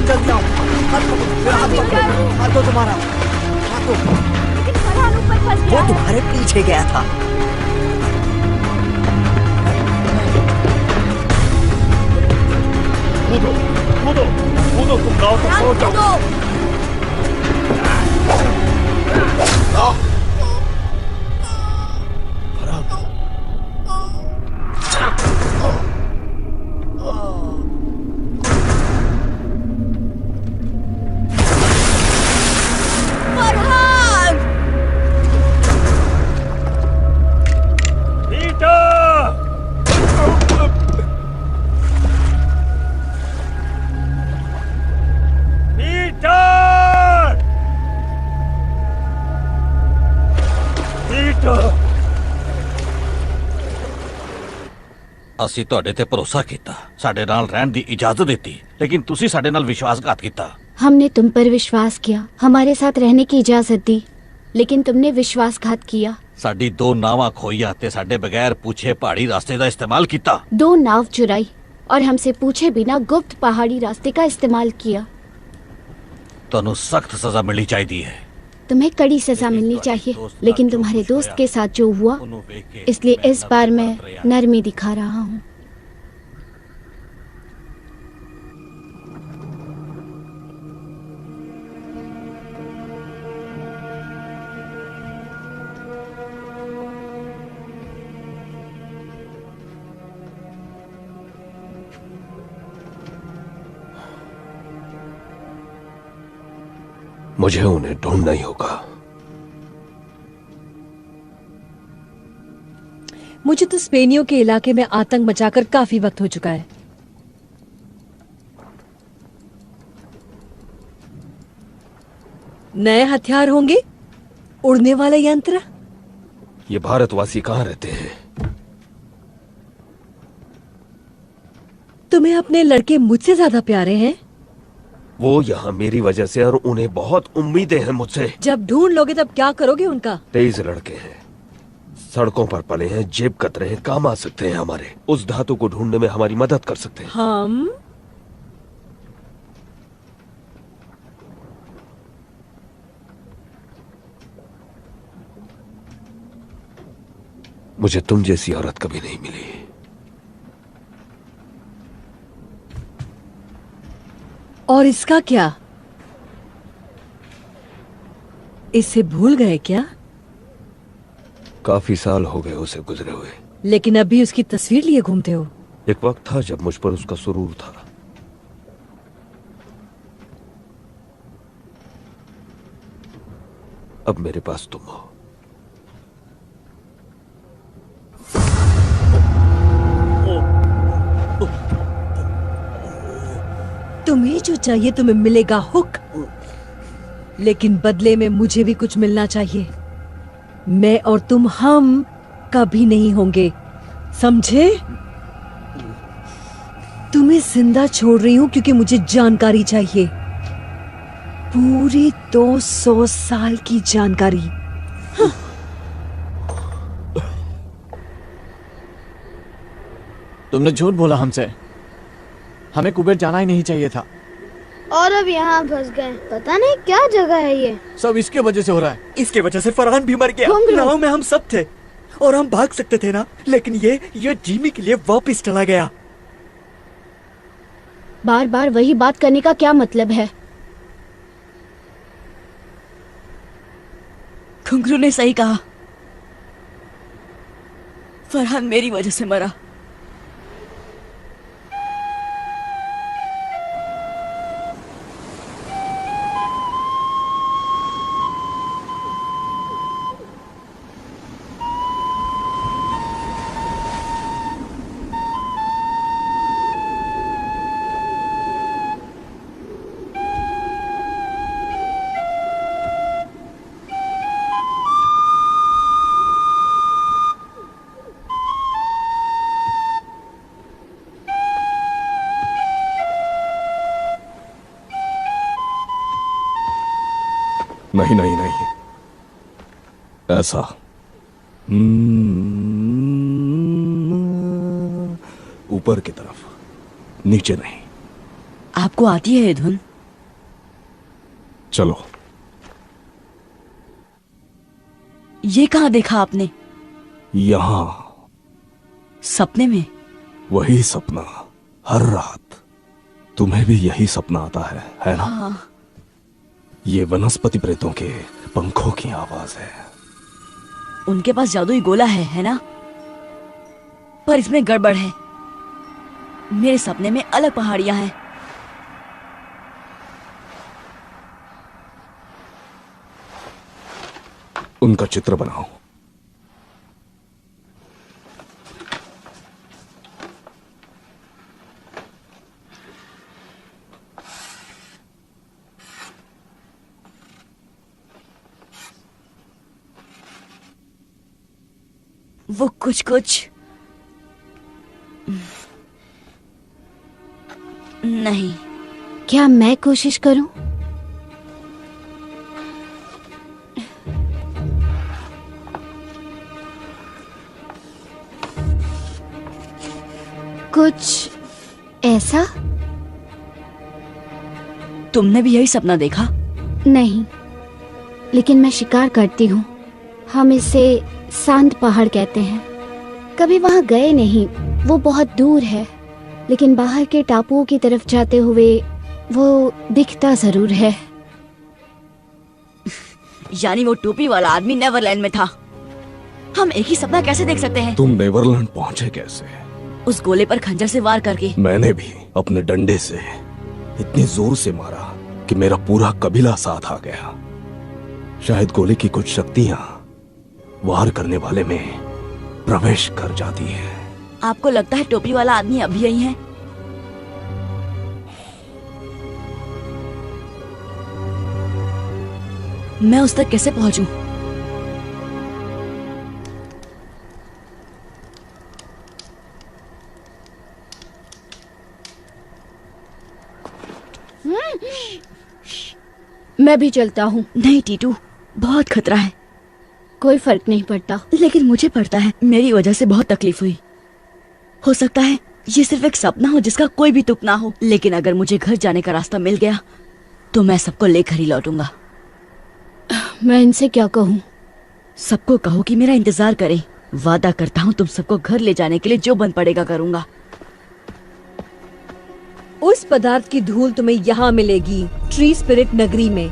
जल्दी आओ, हाथ पकड़ो, मेरा हाथ पकड़ो, हाथ दो तुम्हारा, हाथ दो। लेकिन फरहान ऊपर फंस गया वो है। तुम्हारे पीछे गया था। कूदो कूदो कूदो, तुम गांव तक पहुंच जाओ। ਅਸੀਂ ਤੁਹਾਡੇ ਤੇ ਭਰੋਸਾ ਕੀਤਾ, ਸਾਡੇ ਨਾਲ ਰਹਿਣ ਦੀ इजाजत ਦਿੱਤੀ, लेकिन ਤੁਸੀਂ ਸਾਡੇ ਨਾਲ विश्वासघात ਕੀਤਾ। हमने तुम पर विश्वास किया, हमारे साथ रहने की इजाजत दी, लेकिन तुमने विश्वासघात किया। ਸਾਡੀ ਦੋ ਨਾਵਾਂ ਖੋਈਆਂ ਤੇ ਸਾਡੇ ਬਗੈਰ पूछे पहाड़ी रास्ते ਦਾ इस्तेमाल ਕੀਤਾ। 2 नाव चुराई और हमसे पूछे बिना गुप्त पहाड़ी रास्ते का इस्तेमाल किया। ਤੁਹਾਨੂੰ सख्त सजा मिलनी चाहिए है। तुम्हें कड़ी सजा मिलनी चाहिए, लेकिन तुम्हारे दोस्त के साथ जो हुआ, इसलिए इस बार मैं नरमी दिखा रहा हूँ। मुझे उन्हें ढूंढना ही होगा। मुझे तो स्पेनियों के इलाके में आतंक मचाकर काफी वक्त हो चुका है। नए हथियार होंगे, उड़ने वाले यंत्र। ये भारतवासी कहाँ रहते हैं? तुम्हें अपने लड़के मुझसे ज्यादा प्यारे हैं? वो यहाँ मेरी वजह से, और उन्हें बहुत उम्मीदें हैं मुझसे। जब ढूंढ लोगे तब क्या करोगे उनका? 23 लड़के हैं, सड़कों पर पले हैं, जेब कतरे हैं, काम आ सकते हैं हमारे। उस धातु को ढूंढने में हमारी मदद कर सकते हैं। हम? मुझे तुम जैसी औरत कभी नहीं मिली। और इसका क्या? इसे भूल गए क्या? काफी साल हो गए उसे गुजरे हुए। लेकिन अभी उसकी तस्वीर लिए घूमते हो। एक वक्त था जब मुझ पर उसका सुरूर था। अब मेरे पास तुम हो। तुम्हें जो चाहिए तुम्हें मिलेगा हुक, लेकिन बदले में मुझे भी कुछ मिलना चाहिए। मैं और तुम हम कभी नहीं होंगे, समझे? तुम्हें जिंदा छोड़ रही हूं क्योंकि मुझे जानकारी चाहिए, पूरी 200 साल की जानकारी। हाँ। तुमने झूठ बोला हमसे। हमें कुबेर जाना ही नहीं चाहिए था। और अब यहाँ फंस गए। पता नहीं क्या जगह है ये। सब इसके वजह से हो रहा है। इसके वजह से फरहान भी मर गया। नाव में हम सब थे और हम भाग सकते थे ना, लेकिन ये जिमी के लिए वापस चला गया। बार बार वही बात करने का क्या मतलब है? घुंघरू ने सही कहा, फरहान मेरी वजह से मरा। नहीं नहीं नहीं, ऐसा ऊपर की तरफ, नीचे नहीं। आपको आती है ये धुन? चलो। ये कहाँ देखा आपने? यहां, सपने में? वही सपना हर रात। तुम्हें भी यही सपना आता है ना? हाँ। ये वनस्पति प्रेतों के पंखों की आवाज है। उनके पास जादुई गोला है ना? पर इसमें गड़बड़ है। मेरे सपने में अलग पहाड़ियां हैं। उनका चित्र बनाओ। वो कुछ कुछ नहीं। क्या मैं कोशिश करूं? कुछ ऐसा? तुमने भी यही सपना देखा? नहीं, लेकिन मैं शिकार करती हूँ। हम इसे शांत पहाड़ कहते हैं। कभी वहां गए नहीं, वो बहुत दूर है, लेकिन बाहर के टापुओं की तरफ जाते हुए वो दिखता जरूर है। यानी वो टोपी वाला आदमी नेवरलैंड में था। हम एक ही सपना कैसे देख सकते हैं? तुम नेवरलैंड पहुंचे कैसे? उस गोले पर खंजर से वार करके। मैंने भी अपने डंडे से इतनी जोर से मारा कि मेरा पूरा कबीला साथ आ गया। शायद गोली की कुछ शक्तियां वार करने वाले में प्रवेश कर जाती है। आपको लगता है टोपी वाला आदमी अभी यही है? मैं उस तक कैसे पहुंचूं? मैं भी चलता हूँ। नहीं टीटू, बहुत खतरा है। कोई फर्क नहीं पड़ता। लेकिन मुझे पड़ता है। मेरी वजह से बहुत तकलीफ हुई। हो सकता है ये सिर्फ एक सपना हो जिसका कोई भी तुक ना हो, लेकिन अगर मुझे घर जाने का रास्ता मिल गया तो मैं सबको लेकर ही लौटूंगा। मैं इनसे क्या कहूँ? सबको कहो कि मेरा इंतजार करें। वादा करता हूँ तुम सबको घर ले जाने के लिए जो बन पड़ेगा करूंगा। उस पदार्थ की धूल तुम्हें यहाँ मिलेगी, ट्री स्पिरिट नगरी में।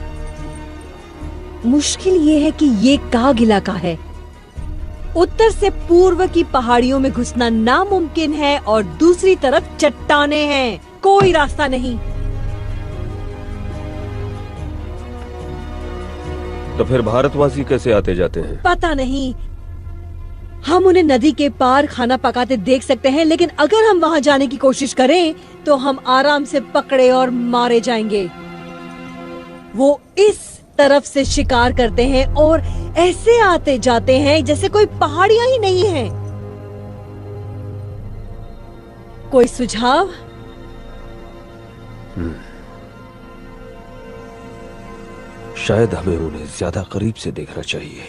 मुश्किल ये है कि ये काग इलाका है। उत्तर से पूर्व की पहाड़ियों में घुसना नामुमकिन है और दूसरी तरफ चट्टाने हैं। कोई रास्ता नहीं। तो फिर भारतवासी कैसे आते जाते हैं? पता नहीं। हम उन्हें नदी के पार खाना पकाते देख सकते हैं, लेकिन अगर हम वहां जाने की कोशिश करें तो हम आराम से पकड़े और मारे जाएंगे। वो इस तरफ से शिकार करते हैं और ऐसे आते जाते हैं जैसे कोई पहाड़ियां ही नहीं हैं। कोई सुझाव? शायद हमें उन्हें ज्यादा करीब से देखना चाहिए।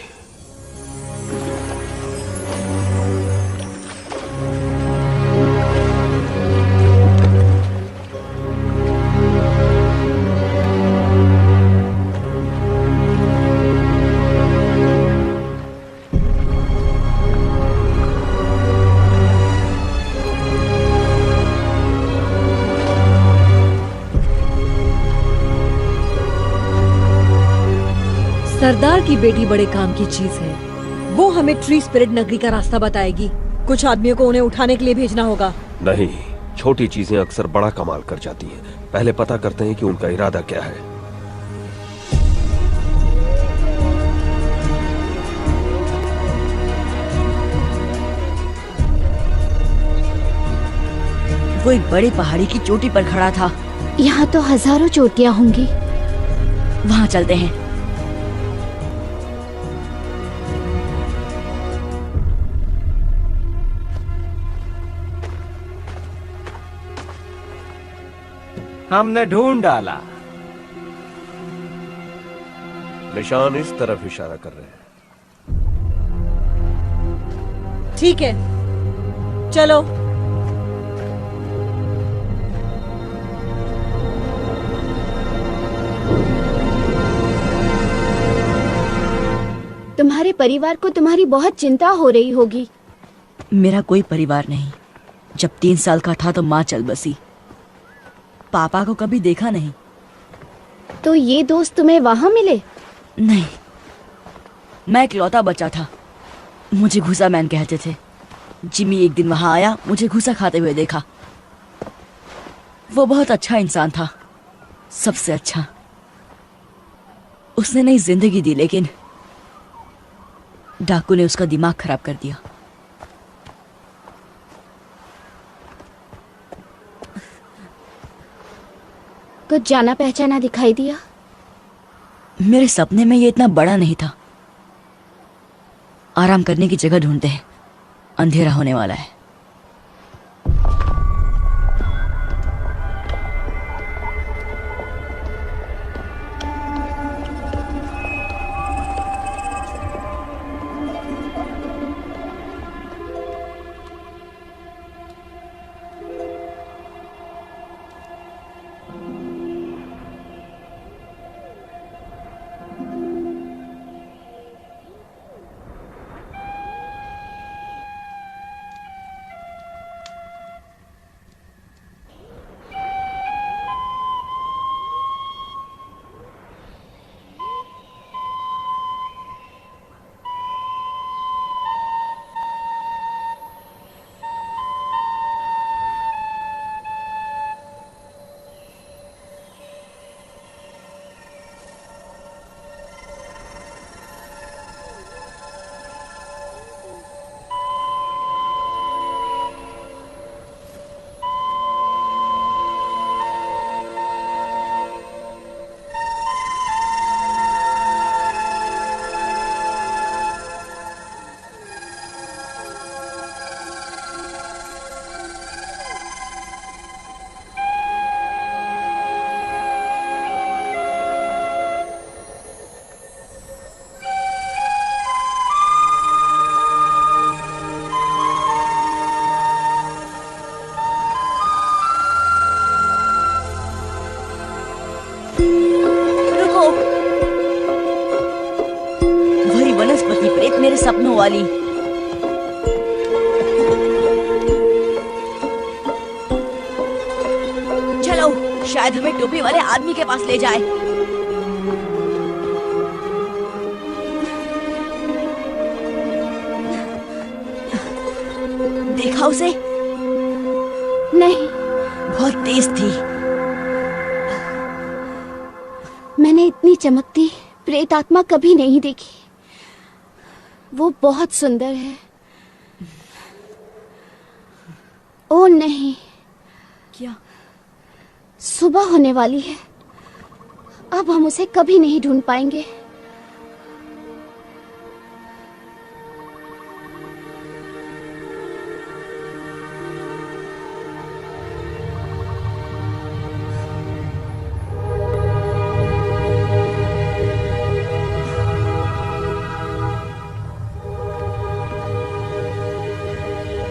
सरदार की बेटी बड़े काम की चीज है। वो हमें ट्री स्पिरिट नगरी का रास्ता बताएगी। कुछ आदमियों को उन्हें उठाने के लिए भेजना होगा। नहीं, छोटी चीजें अक्सर बड़ा कमाल कर जाती हैं। पहले पता करते हैं कि उनका इरादा क्या है। वो एक बड़ी पहाड़ी की चोटी पर खड़ा था। यहाँ तो हजारों चोटियाँ होंगी। वहाँ चलते हैं। हमने ढूंढ डाला। निशान इस तरफ इशारा कर रहे हैं। ठीक है, चलो। तुम्हारे परिवार को तुम्हारी बहुत चिंता हो रही होगी। मेरा कोई परिवार नहीं। जब 3 साल का था तो माँ चल बसी। पापा को कभी देखा नहीं। तो ये दोस्त तुम्हें वहां मिले? नहीं, मैं इकलौता बच्चा था। मुझे घुसा मैन कहते थे। जिमी एक दिन वहां आया, मुझे घुसा खाते हुए देखा। वो बहुत अच्छा इंसान था, सबसे अच्छा। उसने नई जिंदगी दी, लेकिन डाकू ने उसका दिमाग खराब कर दिया। कुछ जाना पहचाना दिखाई दिया? मेरे सपने में ये इतना बड़ा नहीं था। आराम करने की जगह ढूंढते हैं, अंधेरा होने वाला है। मेरे सपनों वाली। चलो, शायद हमें टोपी वाले आदमी के पास ले जाए। देखा उसे? नहीं, बहुत तेज थी। मैंने इतनी चमकती प्रेत आत्मा कभी नहीं देखी। वो बहुत सुंदर है। ओ नहीं, क्या? सुबह होने वाली है। अब हम उसे कभी नहीं ढूंढ पाएंगे।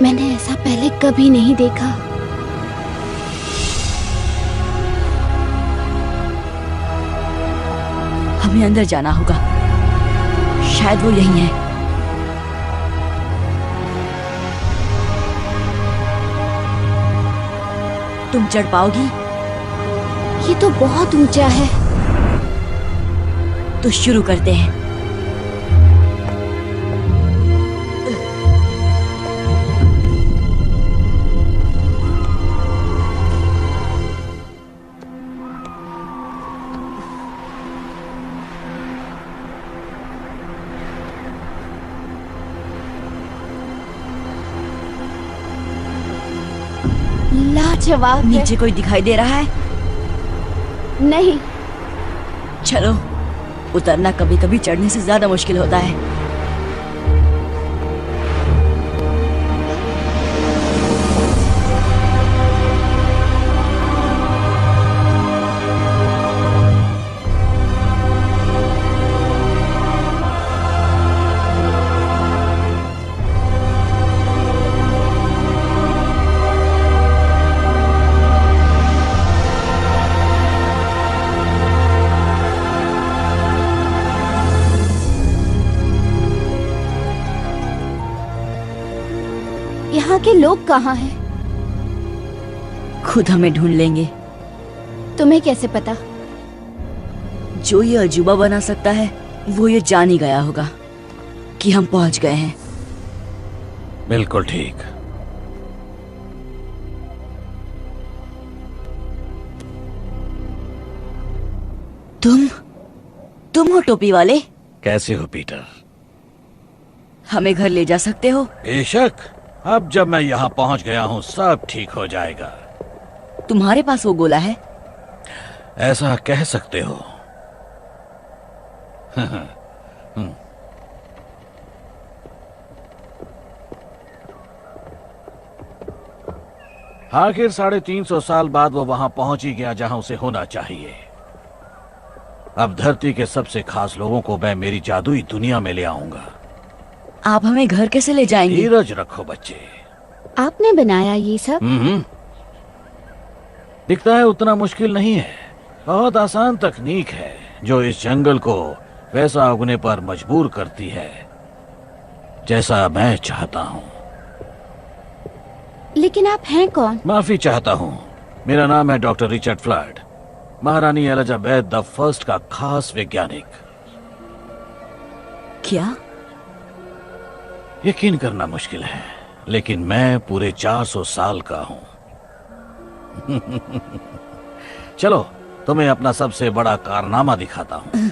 मैंने ऐसा पहले कभी नहीं देखा। हमें अंदर जाना होगा, शायद वो यहीं है। तुम चढ़ पाओगी? ये तो बहुत ऊंचा है। तो शुरू करते हैं। लाजवाब है। नीचे कोई दिखाई दे रहा है? नहीं। चलो, उतरना कभी कभी चढ़ने से ज्यादा मुश्किल होता है। यहाँ के लोग कहाँ हैं? खुद हमें ढूंढ लेंगे। तुम्हें कैसे पता? जो ये अजूबा बना सकता है वो ये जान ही गया होगा कि हम पहुंच गए हैं। बिल्कुल ठीक। तुम हो टोपी वाले? कैसे हो पीटर? हमें घर ले जा सकते हो? बेशक। अब जब मैं यहाँ पहुँच गया हूँ सब ठीक हो जाएगा। तुम्हारे पास वो गोला है? ऐसा कह सकते हो। आखिर 350 साल बाद वो वहां पहुंच ही गया जहां उसे होना चाहिए। अब धरती के सबसे खास लोगों को मैं मेरी जादुई दुनिया में ले आऊंगा। आप हमें घर कैसे ले जाएंगे? धीरज रखो बच्चे। आपने बनाया ये सब? दिखता है उतना मुश्किल नहीं है। बहुत आसान तकनीक है जो इस जंगल को वैसा उगने पर मजबूर करती है जैसा मैं चाहता हूँ। लेकिन आप हैं कौन? माफी चाहता हूँ। मेरा नाम है डॉक्टर रिचर्ड फ्लड, महारानी एलिजाबेथ द फर्स्ट का खास वैज्ञानिक। क्या? यकीन करना मुश्किल है, लेकिन मैं पूरे 400 साल का हूं। चलो तुम्हें अपना सबसे बड़ा कारनामा दिखाता हूं।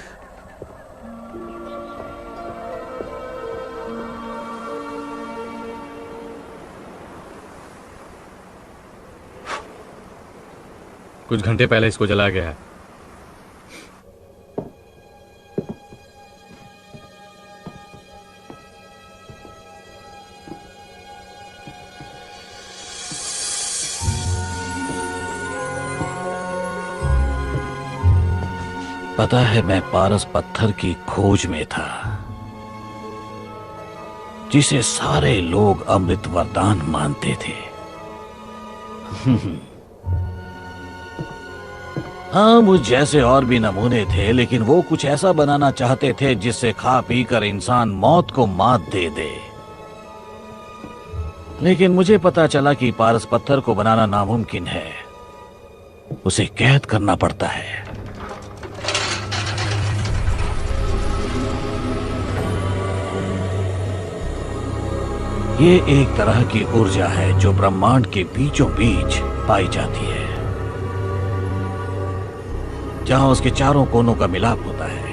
कुछ घंटे पहले इसको जला गया है। पता है मैं पारस पत्थर की खोज में था जिसे सारे लोग अमृत वरदान मानते थे। हाँ, मुझ जैसे और भी नमूने थे, लेकिन वो कुछ ऐसा बनाना चाहते थे जिससे खा पी कर इंसान मौत को मात दे दे। लेकिन मुझे पता चला कि पारस पत्थर को बनाना नामुमकिन है, उसे कैद करना पड़ता है। ये एक तरह की ऊर्जा है जो ब्रह्मांड के बीचों बीच पाई जाती है, जहां उसके चारों कोनों का मिलाप होता है।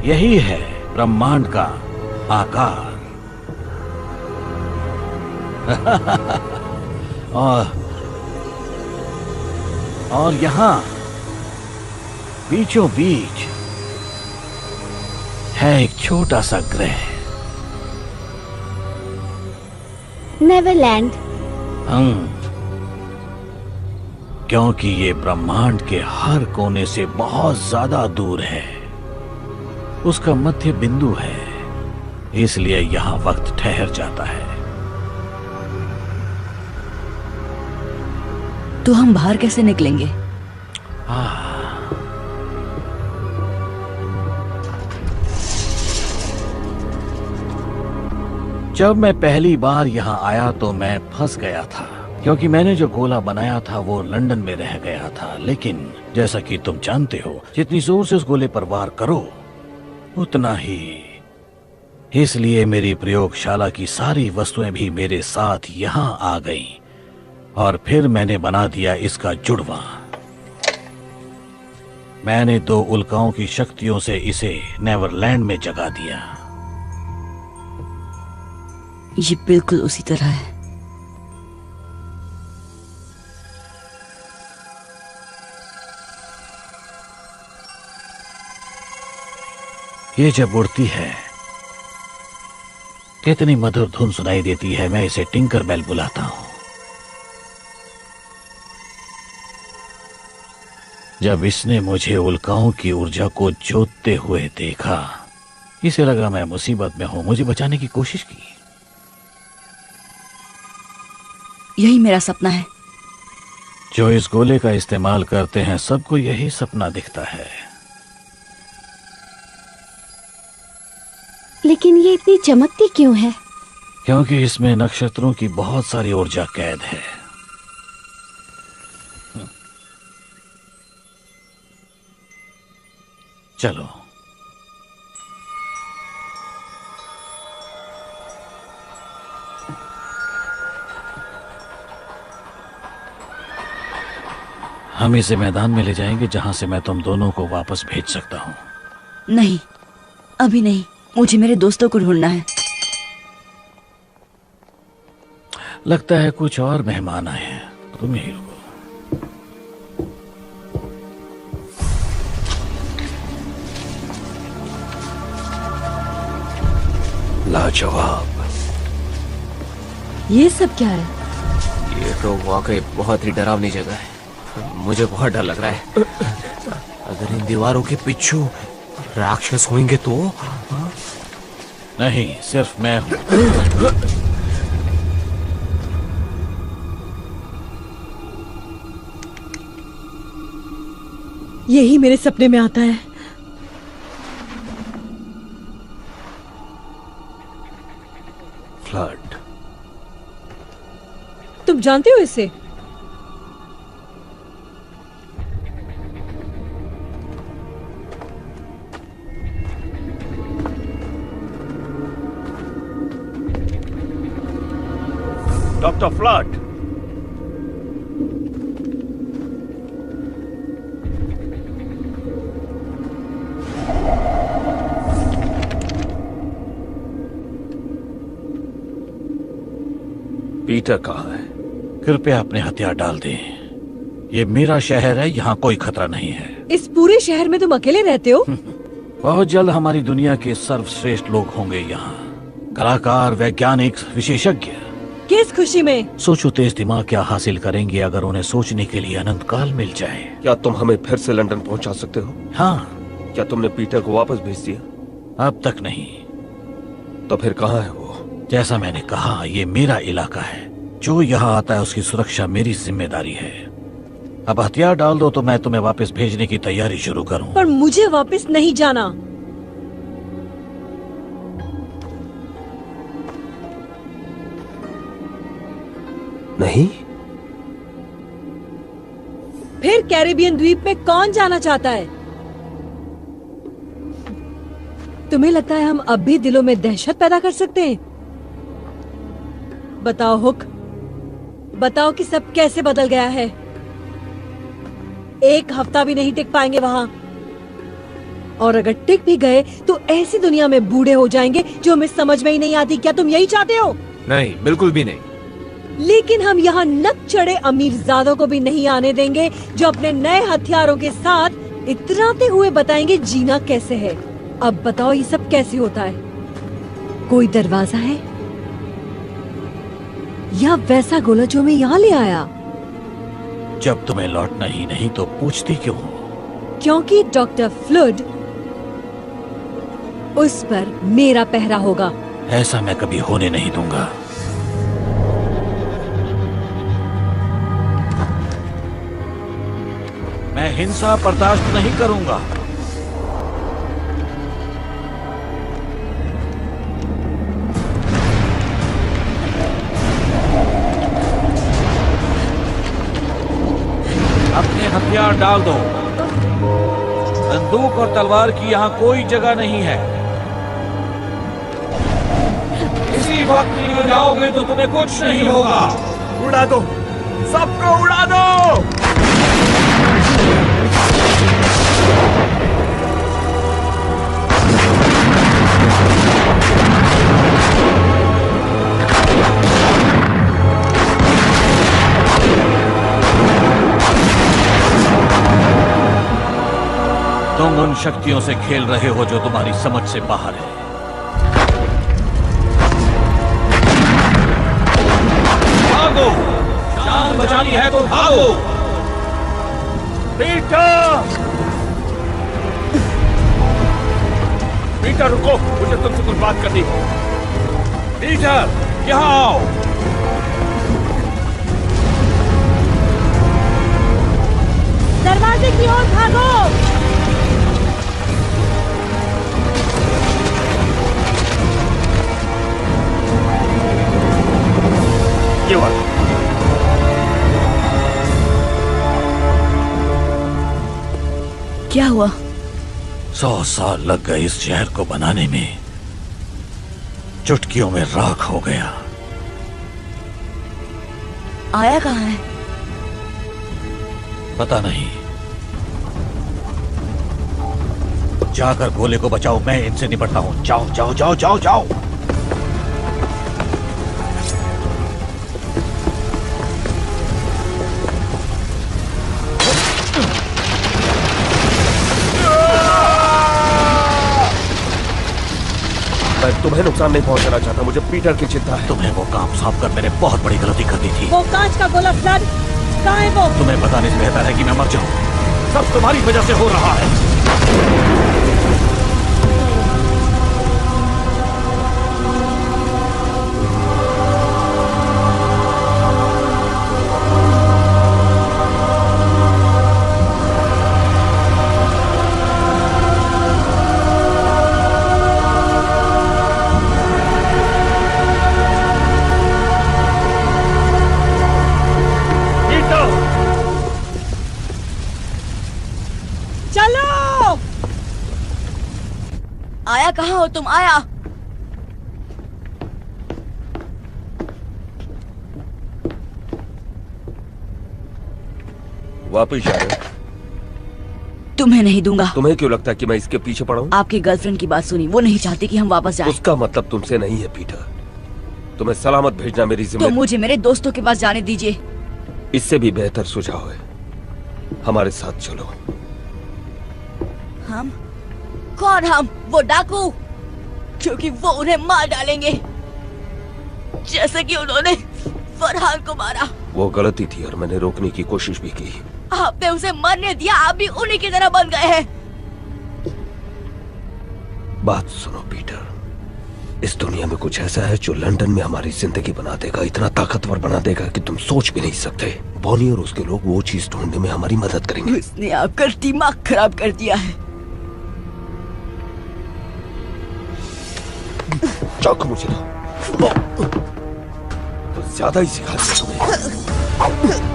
यही है ब्रह्मांड का आकार। और यहां बीचों बीच है एक छोटा सा ग्रह, नेवरलैंड। क्योंकि ये ब्रह्मांड के हर कोने से बहुत ज्यादा दूर है, उसका मध्य बिंदु है, इसलिए यहां वक्त ठहर जाता है। तो हम बाहर कैसे निकलेंगे? जब मैं पहली बार यहाँ आया तो मैं फंस गया था, क्योंकि मैंने जो गोला बनाया था वो लंदन में रह गया था। लेकिन जैसा कि तुम जानते हो, जितनी जोर से उस गोले पर वार करो उतना ही। इसलिए मेरी प्रयोगशाला की सारी वस्तुएं भी मेरे साथ यहाँ आ गईं, और फिर मैंने बना दिया इसका जुड़वा। मैंने 2 उल्काओं की शक्तियों से इसे नेवरलैंड में जगा दिया। ये बिल्कुल उसी तरह है। ये जब उड़ती है कितनी मधुर धुन सुनाई देती है। मैं इसे टिंकर बेल बुलाता हूं। जब इसने मुझे उल्काओं की ऊर्जा को जोतते हुए देखा, इसे लगा मैं मुसीबत में हूं, मुझे बचाने की कोशिश की। यही मेरा सपना है। जो इस गोले का इस्तेमाल करते हैं सबको यही सपना दिखता है। लेकिन ये इतनी चमकती क्यों है? क्योंकि इसमें नक्षत्रों की बहुत सारी ऊर्जा कैद है। चलो, हम इसे मैदान में ले जाएंगे जहां से मैं तुम दोनों को वापस भेज सकता हूं। नहीं, अभी नहीं, मुझे मेरे दोस्तों को ढूंढना है। लगता है कुछ और मेहमान आए हैं, तुम यहीं रुको। लाजवाब। ये सब क्या है? ये तो वाकई बहुत ही डरावनी जगह है। मुझे बहुत डर लग रहा है। अगर इन दीवारों के पीछे राक्षस होंगे तो? नहीं, सिर्फ मैं हूं। यही मेरे सपने में आता है। फ्लड। तुम जानते हो इसे? डॉक्टर फ्लड, पीटर कहाँ है? कृपया अपने हथियार डाल दें। ये मेरा शहर है, यहाँ कोई खतरा नहीं है। इस पूरे शहर में तुम अकेले रहते हो? बहुत जल्द हमारी दुनिया के सर्वश्रेष्ठ लोग होंगे यहाँ, कलाकार, वैज्ञानिक, विशेषज्ञ। किस खुशी में? सोचो तेज दिमाग क्या हासिल करेंगे अगर उन्हें सोचने के लिए अनंत काल मिल जाए। क्या तुम हमें फिर से लंदन पहुंचा सकते हो? हाँ। क्या तुमने पीटर को वापस भेज दिया? अब तक नहीं। तो फिर कहाँ है वो? जैसा मैंने कहा, ये मेरा इलाका है। जो यहाँ आता है उसकी सुरक्षा मेरी जिम्मेदारी है। अब हथियार डाल दो तो मैं तुम्हें वापस भेजने की तैयारी शुरू करूं। पर मुझे वापस नहीं जाना। नहीं? फिर कैरिबियन द्वीप में कौन जाना चाहता है? तुम्हें लगता है हम अब भी दिलों में दहशत पैदा कर सकते हैं? बताओ हुक, बताओ कि सब कैसे बदल गया है। एक हफ्ता भी नहीं टिक पाएंगे वहां, और अगर टिक भी गए तो ऐसी दुनिया में बूढ़े हो जाएंगे जो हमें समझ में ही नहीं आती। क्या तुम यही चाहते हो? नहीं, बिल्कुल भी नहीं। लेकिन हम यहाँ नक चढ़े अमीरजादों को भी नहीं आने देंगे जो अपने नए हथियारों के साथ इतराते हुए बताएंगे जीना कैसे है। अब बताओ ये सब कैसे होता है? कोई दरवाजा है या वैसा गोला जो मैं यहाँ ले आया? जब तुम्हें लौटना ही नहीं तो पूछती क्यों? क्योंकि डॉक्टर फ्लूड, उस पर मेरा पहरा होगा। ऐसा मैं कभी होने नहीं दूंगा। मैं हिंसा बर्दाश्त नहीं करूंगा। अपने हथियार डाल दो। बंदूक और तलवार की यहाँ कोई जगह नहीं है। इसी वक्त निकल जाओगे तो तुम्हें कुछ नहीं होगा। उड़ा दो, सबको उड़ा दो। तुम उन शक्तियों से खेल रहे हो जो तुम्हारी समझ से बाहर है। भागो, जान बचानी है तो भागो। पीटर रुको, मुझे तुमसे कुछ बात करनी है। पीटर यहाँ आओ। दरवाजे की ओर भागो। ये बात क्या हुआ? 100 साल लग गए इस शहर को बनाने में, चुटकियों में राख हो गया। आया कहाँ है? पता नहीं। जाकर गोले को बचाओ, मैं इनसे निपटता हूं। जाओ जाओ जाओ जाओ जाओ। मैं तुम्हें नुकसान नहीं पहुंचाना चाहता, मुझे पीटर की चिंता है। तुम्हें वो काम साफ कर मैंने बहुत बड़ी गलती कर दी थी। वो कांच का गोला फ्लड, कहाँ है वो? तुम्हें बताने से बेहतर है कि मैं मर जाऊं। सब तुम्हारी वजह से हो रहा है। आया कहाँ हो तुम? आया। वापिस जा रहे हो? तुम्हें नहीं दूंगा। तुम्हें क्यों लगता है कि मैं इसके पीछे पड़ा हूँ? आपकी गर्लफ्रेंड की बात सुनी, वो नहीं चाहती कि हम वापस जाएं। उसका मतलब तुमसे नहीं है पीटर। तुम्हें सलामत भेजना मेरी तो जिम्मेदारी। मुझे मेरे दोस्तों के पास जाने दीजिए। इससे भी बेहतर सुझाव है, हमारे साथ चलो। हम? कौन हम? वो डाकू, क्योंकि वो उन्हें मार डालेंगे जैसे कि उन्होंने फरहान को मारा। वो गलती थी और मैंने रोकने की कोशिश भी की। आपने उसे मरने दिया, आप भी उन्हीं की तरह बन गए हैं। बात सुनो पीटर, इस दुनिया में कुछ ऐसा है जो लंदन में हमारी जिंदगी बना देगा, इतना ताकतवर बना देगा कि तुम सोच भी नहीं सकते। बॉनी और उसके लोग वो चीज ढूंढने में हमारी मदद करेंगे। उसने आपका दिमाग खराब कर दिया है। चाकू मुझे दो। तो ज्यादा ही सिखा दिया तुम्हें।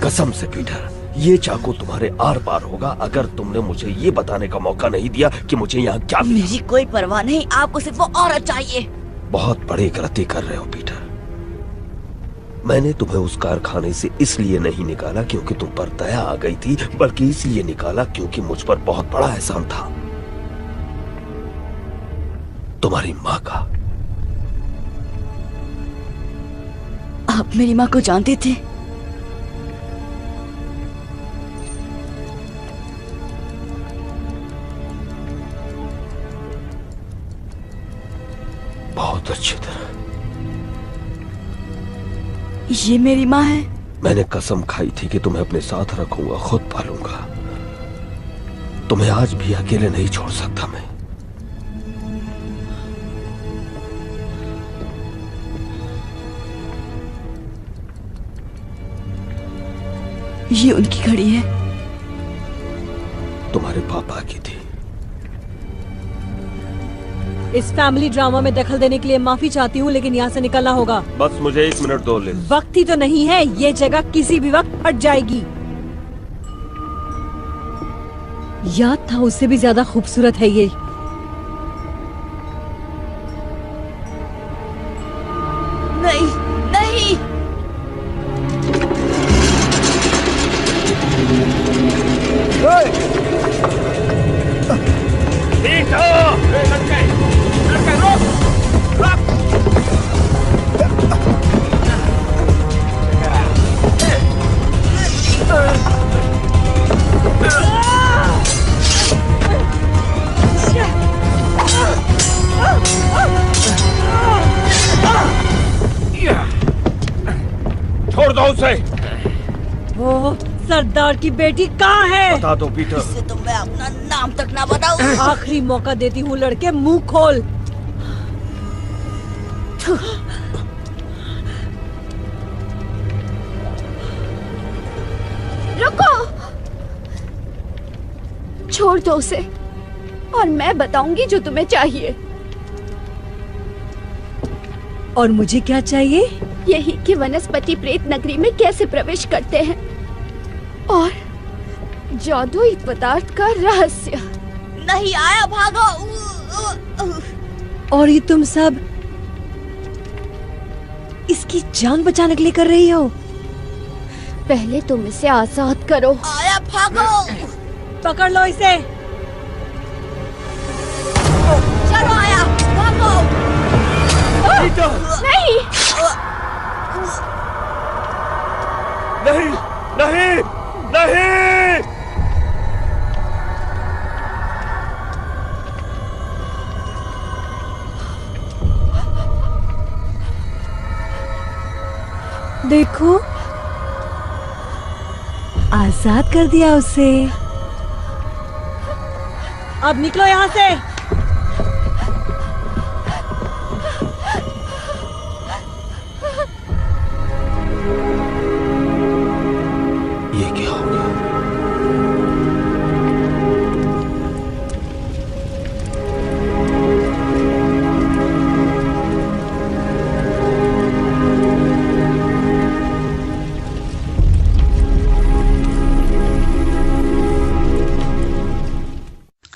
कसम से पीटर, ये चाकू तुम्हारे आर पार होगा अगर तुमने मुझे ये बताने का मौका नहीं दिया कि मुझे यहाँ क्या मिला। मेरी कोई परवाह नहीं, आपको सिर्फ वो औरत चाहिए। बहुत बड़ी गलती कर रहे हो पीटर। मैंने तुम्हें उस कारखाने से इसलिए नहीं निकाला क्योंकि तुम पर दया आ गई थी, बल्कि इसलिए निकाला क्योंकि मुझ पर बहुत बड़ा एहसान था, तुम्हारी माँ का। आप मेरी माँ को जानते थे? बहुत अच्छी तरह। ये मेरी माँ है। मैंने कसम खाई थी कि तुम्हें अपने साथ रखूंगा, खुद पालूंगा। तुम्हें आज भी अकेले नहीं छोड़ सकता मैं। ये उनकी घड़ी है। तुम्हारे पापा की थी। इस फैमिली ड्रामा में दखल देने के लिए माफी चाहती हूँ, लेकिन यहाँ से निकलना होगा। बस मुझे 1 मिनट दो लिज। वक्त ही तो नहीं है, ये जगह किसी भी वक्त फट जाएगी। याद था उससे भी ज्यादा खूबसूरत है ये। नहीं नहीं, छोड़ दो उसे। वो सरदार की बेटी कहाँ है? बता दो पीटर। इससे तो मैं अपना नाम तक ना बताऊं। आखिरी मौका देती हूँ लड़के, मुंह खोल। रुको, छोड़ दो उसे और मैं बताऊंगी जो तुम्हें चाहिए। और मुझे क्या चाहिए? यही कि वनस्पति प्रेत नगरी में कैसे प्रवेश करते हैं और जादुई पदार्थ का रहस्य। नहीं आया, भागो। और ये तुम सब इसकी जान बचाने के लिए कर रही हो? पहले तुम इसे आजाद करो। आया, भागो। पकड़ लो इसे। चलो आया, भागो। नहीं नहीं नहीं नहीं। देखो, आजाद कर दिया उसे। अब निकलो यहाँ से। ये क्या हो गया?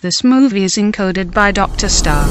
This movie is encoded by Dr. Star.